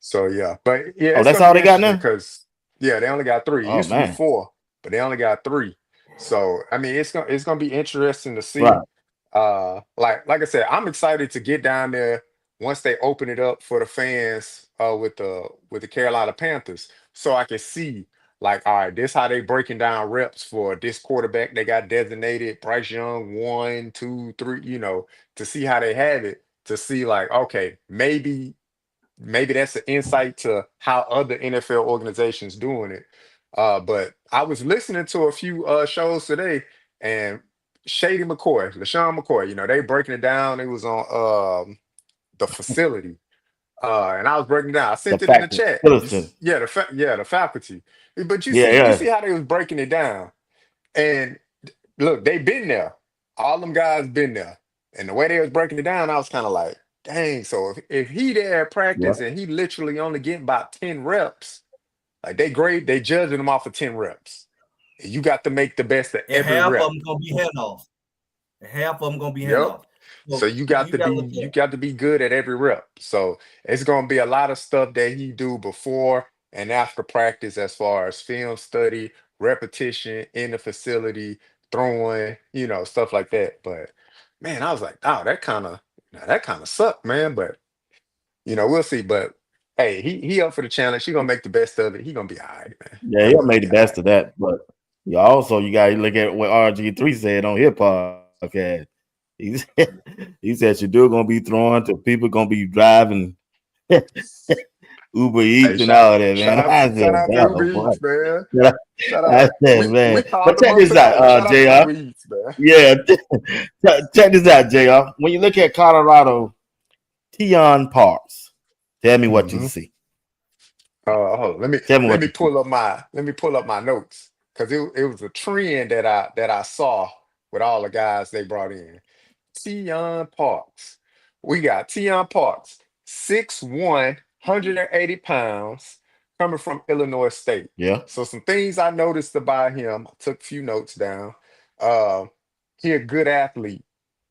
So yeah, but yeah, Oh, it's that's gonna all be they got interesting now. because yeah, they only got three. It Oh used to be man, four, but they only got three. So I mean, it's gonna be interesting to right. see. Like I said, I'm excited to get down there once they open it up for the fans with the Carolina Panthers, so I can see like, all right, this how they breaking down reps for this quarterback they got designated Bryce Young 1, 2, 3. To see how they have it, to see like, okay, maybe that's an insight to how other NFL organizations doing it. But I was listening to a few shows today, and LaShawn McCoy, they breaking it down. It was on the facility, and I was breaking it down. I The sent it in the fact chat. Phillips. Yeah, the faculty. But you Yeah, see, you yeah. see how they was breaking it down, and look, they been there. All them guys been there. And the way they was breaking it down, I was kind of like, dang. So if he there at Yeah. practice and he literally only getting about 10 reps, like they judging him off of 10 reps. And you got to make the best of And every half of rep. them gonna be handoffs. And half of them gonna be Yep. handoffs. So So you gotta look you at got to be good at every rep. So it's gonna be a lot of stuff that he do before and after practice as far as film study, repetition in the facility, throwing, stuff like that. But man, I was like, oh, that kind of sucked, man. But we'll see. But hey, he up for the challenge. He gonna make the best of it. He gonna be all right, man. Yeah, He he gonna made be the all best right. of that. But you got to look at what RG3 said on his podcast. He said, he said Shadeur gonna be throwing to people gonna be driving Uber Hey, Eats and shout all that, shout man. out I shout said, out to Uber oh boy. Eats, man. Shout I out. said, We man. called But them check up this today. out, Shout out to JR. Uber Eats, man. Yeah, check this out, JR. When you look at Colorado, Keon Parks, tell me what you Hmm. see. Hold on. Let me Tell me let what me you see. pull up my notes because it was a trend that I saw with all the guys they brought in. Tion Parks. We got Tion Parks, 6'1", 180 pounds, coming from Illinois State. Yeah. So some things I noticed about him. I took a few notes down. Uh, he a good athlete.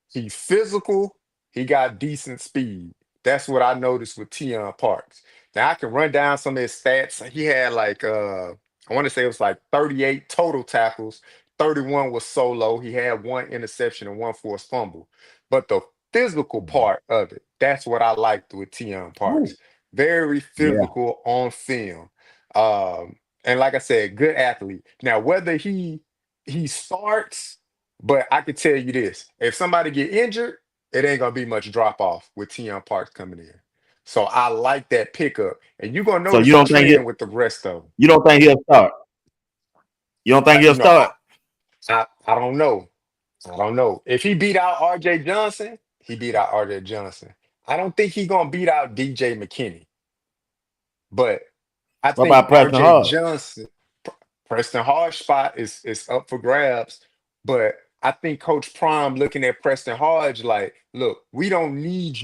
He's physical. He got decent speed. That's what I noticed with Tion Parks. Now I can run down some of his stats. He had like I want to say it was like 38 total tackles. 31 was solo. He had one interception and one forced fumble. But the physical part of it, that's what I liked with Tion Ooh, Parks. Very yeah. physical on film. And like I said, good athlete. Now whether he starts, but I can tell you this: if somebody get injured, it ain't gonna be much drop off with Tion Parks coming in. So I like that pickup, and you're gonna So notice a trend with the rest of them. you don't think he'll start? You don't think he'll You know, I, start? I don't know. I don't know if he beat out R.J. Johnson. He beat out R.J. Johnson. I don't think he gonna beat out D.J. McKinney, but I What think about Preston R.J. Hard? Johnson, Preston Hard spot is up for grabs, but I think Coach Prime looking at Preston Hodge like, look, we don't need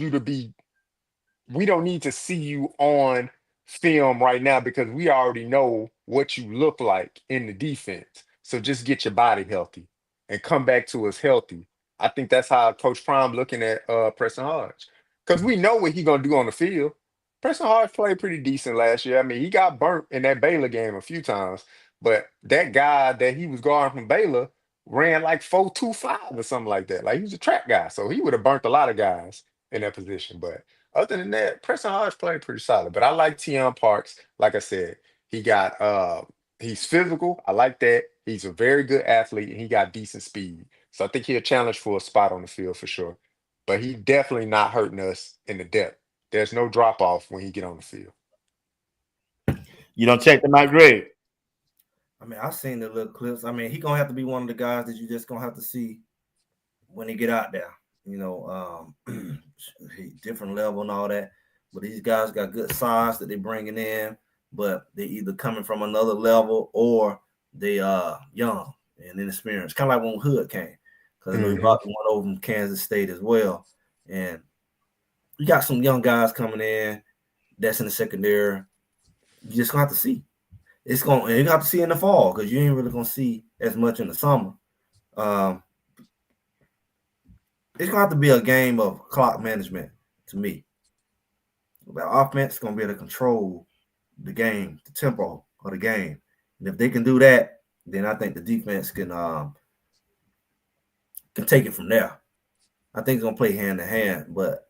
to see you on film right now because we already know what you look like in the defense. So just get your body healthy and come back to us healthy. I think that's how Coach Prime looking at Preston Hodge. Because we know what he gonna do on the field. Preston Hodge played pretty decent last year. I mean, he got burnt in that Baylor game a few times, but that guy that he was guarding from Baylor ran like 4.25 or something like that. Like he was a track guy. So he would have burnt a lot of guys in that position. But Other than that, Preston Hodge played pretty solid. But I like Tion Parks. Like I said, he got he's physical. I like that. He's a very good athlete and he got decent speed. So I think he'll challenge for a spot on the field for sure. But he definitely not hurting us in the depth. There's no drop off when he get on the field. You don't check them out, Greg. I mean, I've seen the little clips. I mean, he gonna have to be one of the guys that you just gonna have to see when he get out there. You know, different level and all that. But these guys got good size that they bringing in, but they either coming from another level or they young and inexperienced. Kind of like when Hood came, because I know he brought one over from Kansas State as well. And you got some young guys coming in that's in the secondary. You just gonna have to see. You're gonna have to see in the fall because you ain't really gonna see as much in the summer. It's gonna have to be a game of clock management to me. The offense is gonna be able to control the game, the tempo of the game, and if they can do that, then I think the defense can take it from there. I think it's gonna play hand in hand, but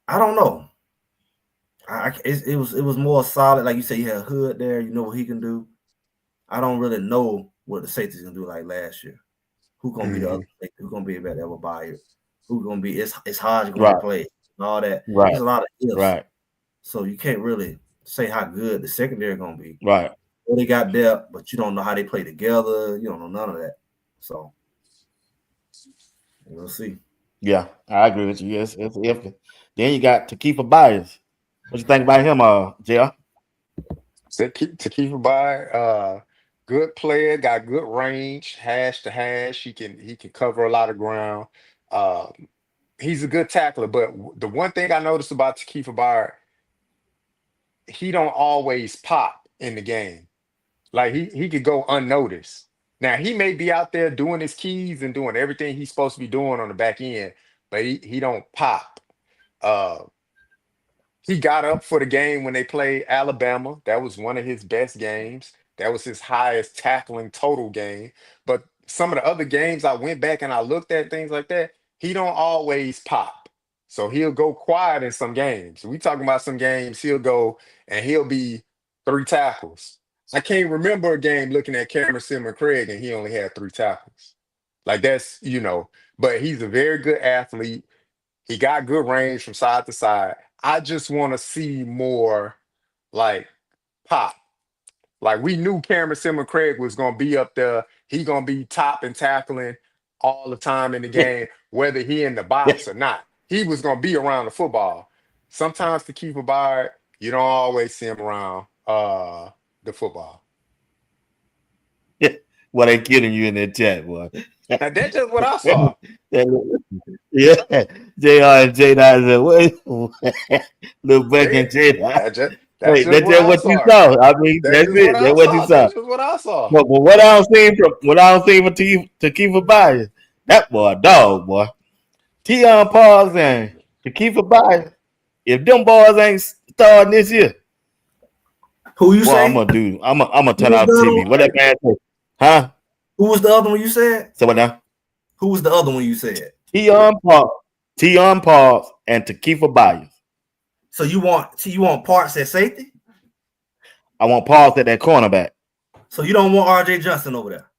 I don't know. It was more solid, like you said. You had Hood there, you know what he can do. I don't really know what the safety's gonna do like last year. Who gonna be the other safety? Who gonna be about to buy it? Who gonna be? It's hard gonna play and all that. Right. There's a lot of ifs. Right. So you can't really say how good the secondary gonna be. Right. Well, they got depth, but you don't know how they play together. You don't know none of that. So we'll see. Yeah, I agree with you. Yes, it's iffy. Then you got Takifa Byers. What you think about him, JR? Takifa Byers, good player, got good range, hash to hash. He can cover a lot of ground. He's a good tackler, but the one thing I noticed about Takifa Byers, he don't always pop in the game. Like he could go unnoticed. Now he may be out there doing his keys and doing everything he's supposed to be doing on the back end, but he don't pop. He got up for the game when they played Alabama. That was one of his best games. That was his highest tackling total game. But some of the other games I went back and I looked at things like that, he don't always pop. So he'll go quiet in some games. We talking about some games he'll go and he'll be 3 tackles. I can't remember a game looking at Cameron Simon Craig and he only had 3 tackles. Like that's, but he's a very good athlete. He got good range from side to side. I just want to see more like pop. Like we knew Cameron Simon Craig was going to be up there. He going to be top and tackling all the time in the game, whether he in the box or not. He was going to be around the football. Sometimes to keep a Byard, you don't always see him around the football. What they kidding you in that chat, boy? Now, that's just what I saw. Yeah, JR and J9 said, little Beck and J9. That's just what you saw. I mean, that's it. That's what you saw. That's just what I saw. But what I don't see from Takifa Byers, that boy a dog, boy. Tion Parks and Takifa Byers, if them boys ain't starting this year, who you say? I'm gonna turn off TV. What that man say? Huh? Who was the other one you said? So what now? Who was the other one you said? Tion Parks, and Takifa Byers. So you want Parks at safety? I want Parks at that cornerback. So you don't want RJ Johnson over there?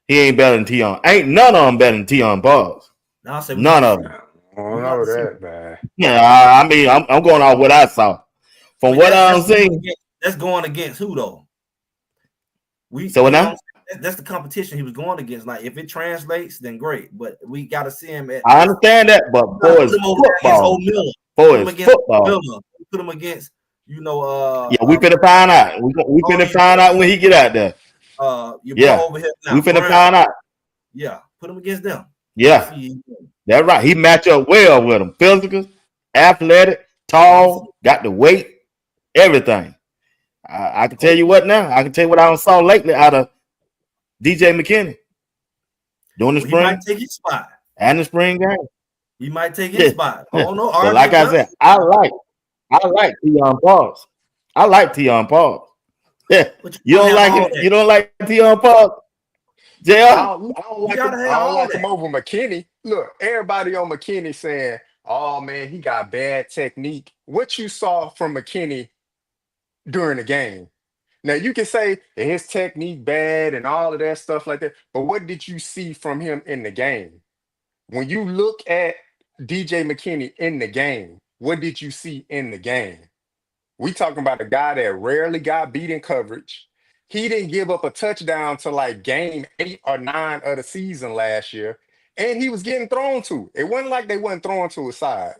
He ain't better than Tion. Ain't none of them better than Tion Parks. None of them. I don't know that, man. Yeah, I mean, I'm going off what I saw. From what I'm seeing. That's going against who though? So now that's the competition he was going against. Like if it translates, then great. But we got to see him at. I understand that, but for his football, put him against. Yeah, we finna find out. We finna find out when he get out there. Over here now. We finna find out. Yeah, put him against them. Yeah, that's right. He match up well with them. Physical, athletic, tall, got the weight, everything. I can tell you what now. I can tell you what I saw lately out of DJ McKinney during the spring. He might take his spot. And the spring game. He might take his spot. Oh no! But like I said, I like Tion Parks. I like Tion Parks. Yeah, you don't like it. You don't like Tion Parks, JR? I don't like him over McKinney. Look, everybody on McKinney saying, oh man, he got bad technique. What you saw from McKinney during the game? Now you can say that his technique bad and all of that stuff like that, but what did you see from him in the game? When you look at DJ McKinney in the game, what did you see in the game? We talking about a guy that rarely got beat in coverage. He didn't give up a touchdown to like game 8 or 9 of the season last year, and he was getting thrown to. It wasn't like they wasn't throwing to his side.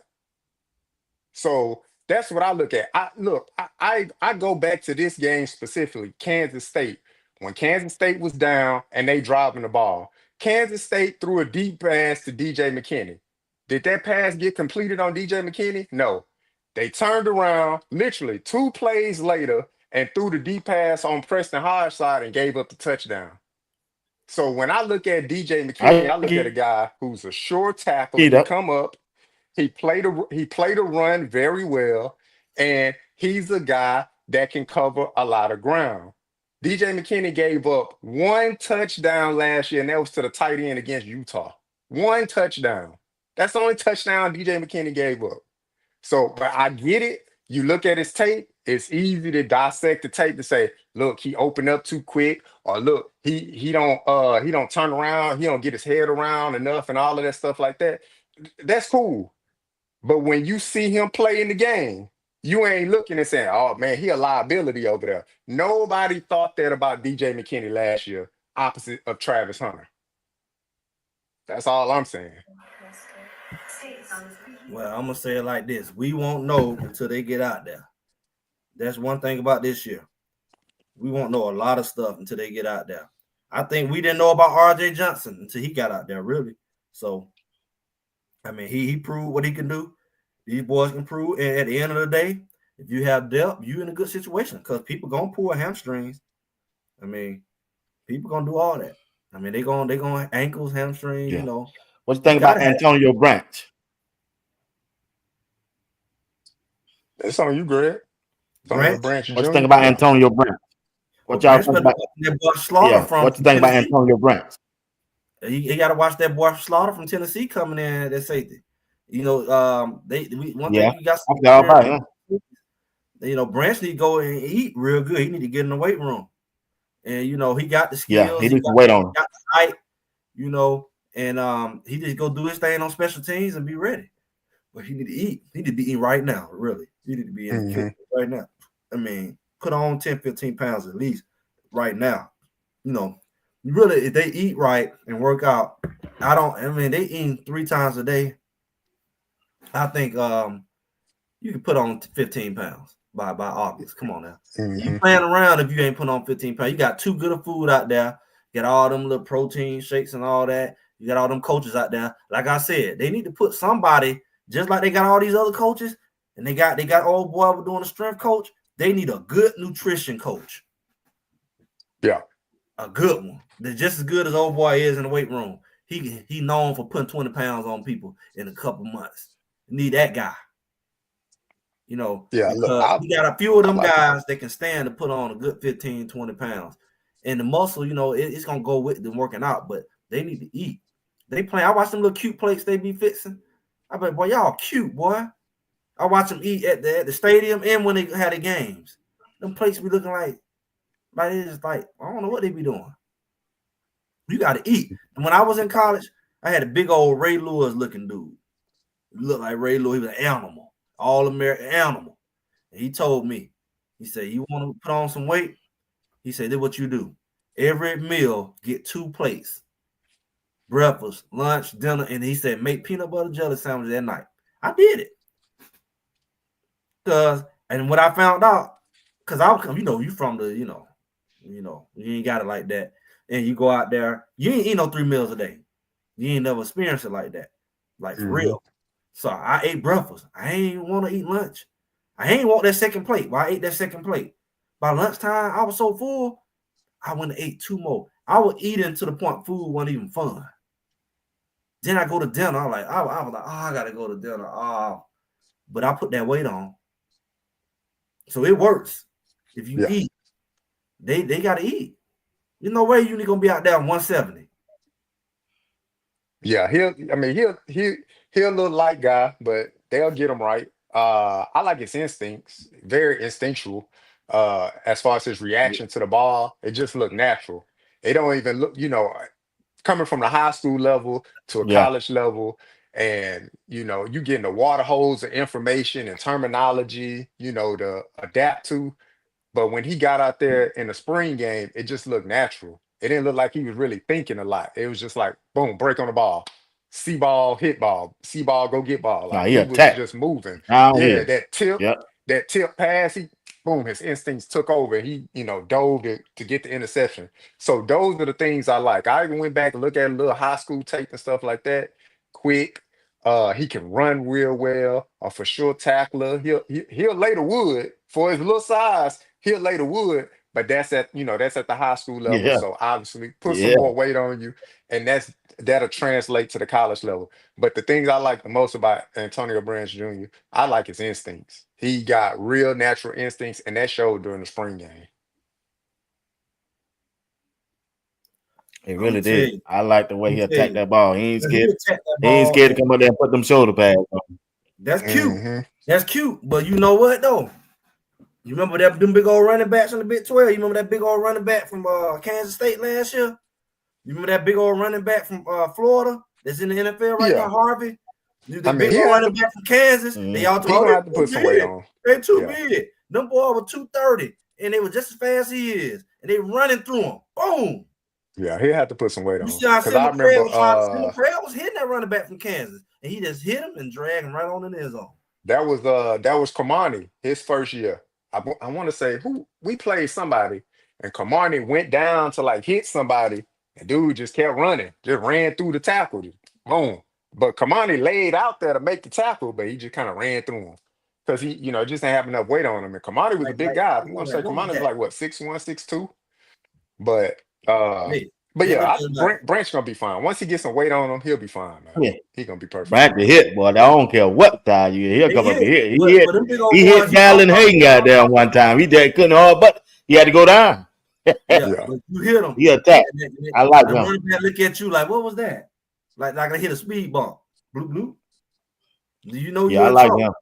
So that's what I look at. I go back to this game specifically, Kansas State. When Kansas State was down and they dropping the ball, Kansas State threw a deep pass to DJ McKinney. Did that pass get completed on DJ McKinney? No. They turned around literally 2 plays later and threw the deep pass on Preston Hodge side and gave up the touchdown. So when I look at DJ McKinney, I I look at a get guy who's a sure tackle. He it can up. come up. He played a run very well, and he's a guy that can cover a lot of ground. DJ McKinney gave up 1 touchdown last year, and that was to the tight end against Utah. 1 touchdown. That's the only touchdown DJ McKinney gave up. So, but I get it. You look at his tape, it's easy to dissect the tape to say, look, he opened up too quick, or look, he don't turn around, he don't get his head around enough and all of that stuff like that. That's cool. But when you see him play in the game, you ain't looking and saying, oh man, he a liability over there. Nobody thought that about DJ McKinney last year, opposite of Travis Hunter. That's all I'm saying. Well, I'm gonna say it like this: we won't know until they get out there. That's one thing about this year. We won't know a lot of stuff until they get out there. I think we didn't know about RJ Johnson until he got out there, really. So, I mean, he proved what he can do. These boys can prove. And at the end of the day, if you have depth, you in a good situation because people gonna pull hamstrings. I mean, people gonna do all that. I mean, they gonna ankles, hamstrings. Yeah. You know, What you think about Antonio Branch? It's on you, Greg. Antonio Branch. Branch What you Jr. think about Yeah. Antonio Branch? Well, What y'all Branch think better about? watch that boy Slaughter Yeah. from What you think about Tennessee. Antonio Branch? He got to watch that boy Slaughter from Tennessee coming in at that safety. You know, one Yeah, thing you got I feel all right. Huh? you know, Branch need to go and eat real good. He need to get in the weight room. And you know, he got the Yeah, skills, he he needs to wait on him. got the height, you know, and he just go do his thing on special teams and be ready. But he need to eat. He need to be eating right now, really. He need to be in the kitchen right now. I mean, put on 10, 15 pounds at least right now. You know, really, if they eat right and work out, they eat 3 times a day. I think you can put on 15 pounds by August. Come on now. You playing around if you ain't put on 15 pounds. You got too good of food out there. You got all them little protein shakes and all that. You got all them coaches out there. Like I said, they need to put somebody, just like they got all these other coaches, and they got old boy doing a strength coach. They need a good nutrition coach. Yeah. A good one. That's just as good as old boy is in the weight room. He known for putting 20 pounds on people in a couple months. You need that guy. You know, Yeah, look, because you got a few of I them like it. guys that can stand to put on a good 15, 20 pounds. And the muscle, you know, it's going to go with them working out, but they need to eat. They play. I watch them little cute plates they be fixing. I bet, boy, y'all cute, boy. I watch them eat at the stadium and when they had the games. Them plates be looking like it's just like, I don't know what they be doing. You got to eat. And when I was in college, I had a big old Ray Lewis looking dude. He looked like Ray Lewis. He was an animal, all-American animal. And he told me, he said, you want to put on some weight? He said, this is what you do. Every meal, get 2 plates. Breakfast, lunch, dinner. And he said, make peanut butter jelly sandwiches at night. I did it. And what I found out, because you from the, you ain't got it like that. And you go out there, you ain't eat no 3 meals a day. You ain't never experienced it like that. Like for real. So I ate breakfast. I ain't want to eat lunch. I ain't want that second plate. Well, I ate that second plate. By lunchtime, I was so full, I went and ate 2 more. I was eating to the point food wasn't even fun. Then I go to dinner. I was like, I gotta go to dinner. But I put that weight on. So it works. If you eat, they gotta eat. There's no way you're gonna be out there 170. Yeah, he'll little light guy, but they'll get him right. I like his instincts, very instinctual. As far as his reaction to the ball, it just looked natural. It don't even look, coming from the high school level to a Yeah, college level, and you getting the water hose of information and terminology, to adapt to. But when he got out there in the spring game, it just looked natural. It didn't look like he was really thinking a lot. It was just like, boom, break on the ball, see ball, hit ball, see ball, go get ball. no, Like he he was attacked just moving. Yeah, downhill. that tip, Yep. that tip pass, boom, his instincts took over. He, dove to get the interception. So those are the things I like. I even went back and looked at a little high school tape and stuff like that. Quick. He can run real well. For sure tackler. He'll lay the wood for his little size. He'll lay the wood, but that's at the high school level. Yeah, So obviously, put some yeah. more weight on you, and that'll translate to the college level. But the things I like the most about Antonio Branch Jr., I like his instincts. He got real natural instincts, and that showed during the spring game. It I'm gonna really tell did. you. I like the way I'm he gonna tell attacked you. that ball. He ain't When he scared. attacked that He ain't ball, scared to come up there and put them shoulder pads on. that's cute. Hmm. That's cute. But you know what though? You remember them big old running backs in the Big 12? You remember that big old running back from Kansas State last year? You remember that big old running back from Florida that's in the NFL right now, Yeah, Harvey? I The mean big old running back from Kansas. They all Mm-hmm. he told gonna they have to too put some weight big. on. They too Yeah, big. Them boys were 230, and they were just as fast as he is. And they running through him. Boom. yeah, he'll have to put some weight You on. see how Cause I Simon Craig remember, was trying. Simon Craig was hitting that running back from Kansas, and he just hit him and dragged him right on in his zone. that was Kamani his first year. I want to say who we played somebody, and Kamani went down to like hit somebody, and dude just kept running, just ran through the tackle, just boom. But Kamani laid out there to make the tackle, but he just kind of ran through him because he, just didn't have enough weight on him. And Kamani was a big guy. I want to say What was Kamani was that? like what 6'1", 6'2". But uh, Hey, but it yeah, looked like Branch gonna be fine. Once he gets some weight on him, he'll be fine, man. Yeah. He gonna be perfect. Brad the hit, boy. I don't care what side you he'll they come up and hit, hit. but them big old He boys hit you talk Gallon about. Hayden got down one time. He just couldn't hard, but he had to go down. Yeah, Yeah. but you hit them. He attacked. I like The him. running back look at you like, what was that? Like I hit a speed bump. Bloop bloop. Do you know Yeah, you I in like trouble him.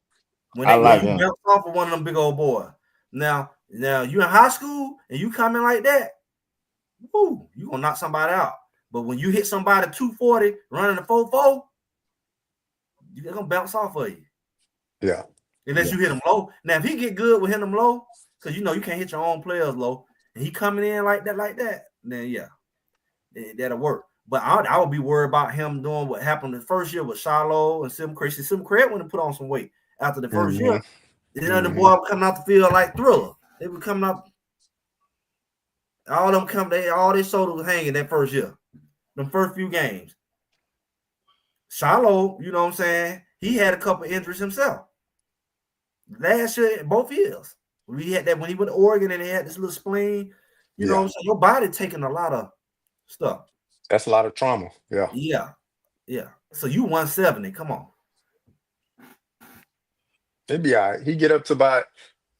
when I like you him. bounce off of one of them big old boys? Now you in high school and you coming like that, woo, you gonna knock somebody out. But when you hit somebody 240 running a 4-4, you're gonna bounce off of you. Yeah. Unless Yeah. you hit him low. Now, if he get good with hitting him low, because you can't hit your own players low, and he coming in like that, then yeah, that'll work. But I would be worried about him doing what happened the first year with Shiloh and Sim Craig. Sim Craig went and put on some weight after the first Hmm. year. The Hmm. boy coming out the field like Thriller. They were coming out. All them all their shoulders was hanging that first year. The first few games. Shiloh, you know what I'm saying? He had a couple injuries himself. Last year, both years. We had that when he went to Oregon and he had this little spleen. You know what Yeah. I'm saying? Your body taking a lot of stuff. That's a lot of trauma. Yeah. Yeah. Yeah. So you 170. Come on. It'd be all right. He get up to about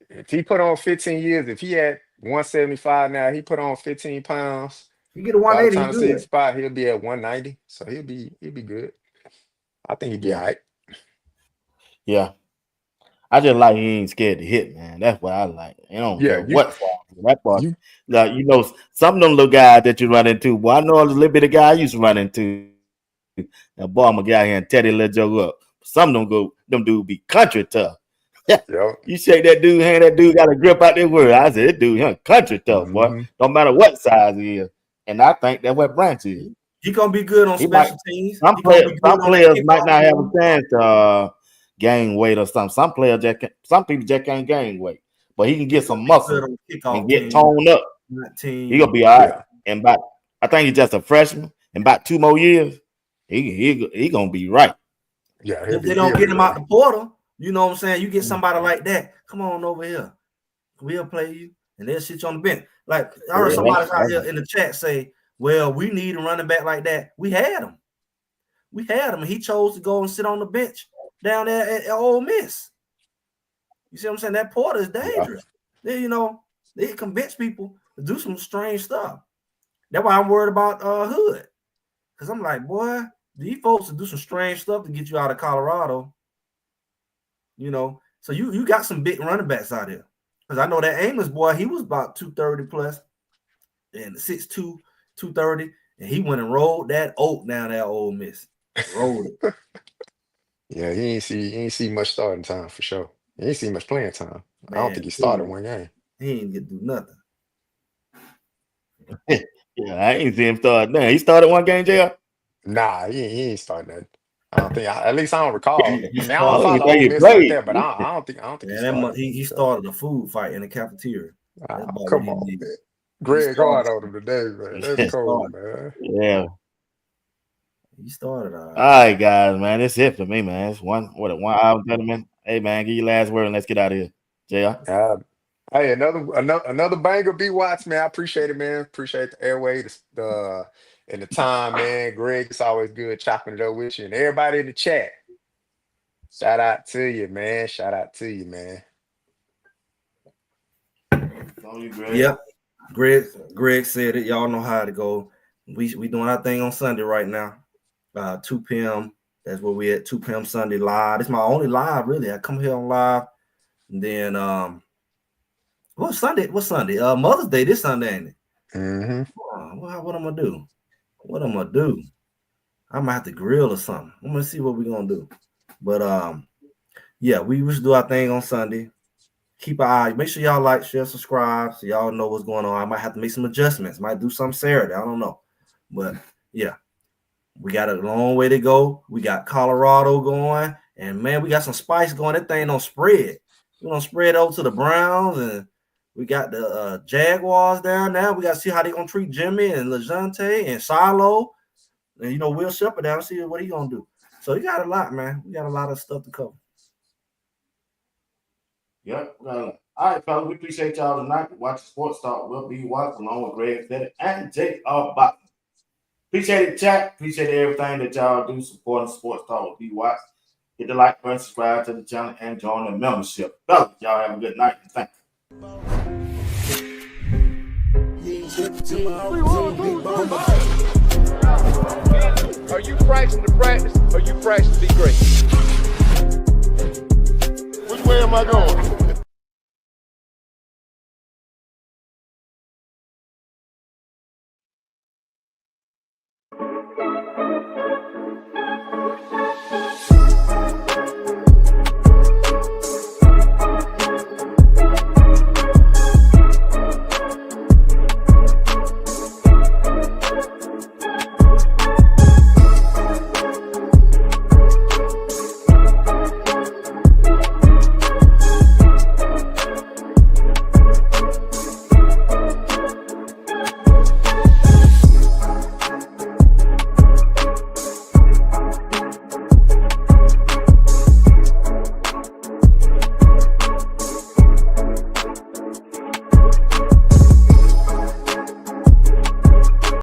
if he put on 15 years, if he had 175 now, he put on 15 pounds. You get a By the 180, time you the season good. spot, he'll be at 190. So he'll be good. I think he'd be Yeah. all right. Yeah. I just like he ain't scared to hit, man. That's what I like. I don't Yeah, care what side. That part. you Like, some of them little guys that you run into. Boy, I know a little bit of guy I used to run into. Now, boy, I'm gonna get out here and tell that little joke up. Some of them dudes be country tough. yeah. You shake that dude hand, that dude got a grip out there word. I said, this dude, him country tough, boy. Hmm. Don't matter what size he is. And I think that's what Branch is. He gonna be good on He might special teams. some He gonna players be some good on that players might kickoff not have a team. chance to gain weight or something. Some people just can't gain weight. But he can get He gonna some be good muscle on the and kickoff get team. toned up. That He gonna team. be all right. Yeah. And about I think he's just a freshman. In about 2 more years, he gonna be right. Yeah, If they don't he'll be get him out ready. the portal, you know what I'm saying? You get Mm. somebody like that. Come on over here. We'll play you, and they'll sit you on the bench. Like I heard For Yeah, real. somebody out here in the chat say, "Well, we need a running back like that." We had him. And he chose to go and sit on the bench down there at Ole Miss. You see what I'm saying? That Porter is Yeah. dangerous. They convince people to do some strange stuff. That's why I'm worried about Hood. Because I'm like, boy, these folks do some strange stuff to get you out of Colorado. You know, so you got some big running backs out here. Because I know that Amos boy, he was about 230 plus and 6'2", 230, and he went and rolled that oak down that Ole Miss. Rolled it. Yeah, he ain't see much starting time for sure. He ain't see much playing time. I don't Man, think he started one game. he ain't get to do nothing. Yeah, I ain't see him start. Nah, he started one game, JR. Nah, he ain't starting that. I don't think. At least I don't recall. I mean, I I don't don't even follow think Ole he Miss like played. that, but I don't think he started. He started a food fight in the cafeteria. That's about what Come he on, did. man. Greg started- hard on him today, man. That's cold, man. Yeah. He started. All right, guys, man. That's it for me, man. It's 1 hour, 30 minutes. Hey, man, give your last word and let's get out of here. JR. Hey, another banger, B Watts, man. I appreciate it, man. Appreciate the airway, and the time, man. Greg, it's always good chopping it up with you. And everybody in the chat. Shout out to you, man. Shout out to you, man. Yep. Greg said it. Y'all know how to go. We doing our thing on Sunday right now. 2 p.m. That's where we at. 2 p.m. Sunday live. It's my only live, really. I come here on live. And then what's Sunday? Mother's Day this Sunday, ain't it? Mm-hmm. What I'm gonna do? What I'm gonna do? I might have to grill or something. I'm gonna see what we're gonna do. But yeah, we should do our thing on Sunday. Keep an eye. Make sure y'all like, share, subscribe, so y'all know what's going on. I might have to make some adjustments. Might do something Saturday. I don't know. But yeah, we got a long way to go. We got Colorado going, and man, we got some spice going. That thing don't spread. We're gonna spread over to the Browns, and we got the Jaguars down there. We got to see how they're gonna treat Jimmy and LeJounte and Shiloh, and Will Shepard down. See what he gonna do. So you got a lot, man. We got a lot of stuff to cover. Yep. All right, fellas. We appreciate y'all tonight. Watch Sports Talk. We'll be watching along with Greg Fetty and J.R. Butler. Appreciate it, chat. Appreciate everything that y'all do supporting Sports Talk with B Watts. Hit the like button, subscribe to the channel, and join the membership. Fellas, y'all have a good night. Thank you. Are you practicing to practice or you practicing to be great? Which way am I going?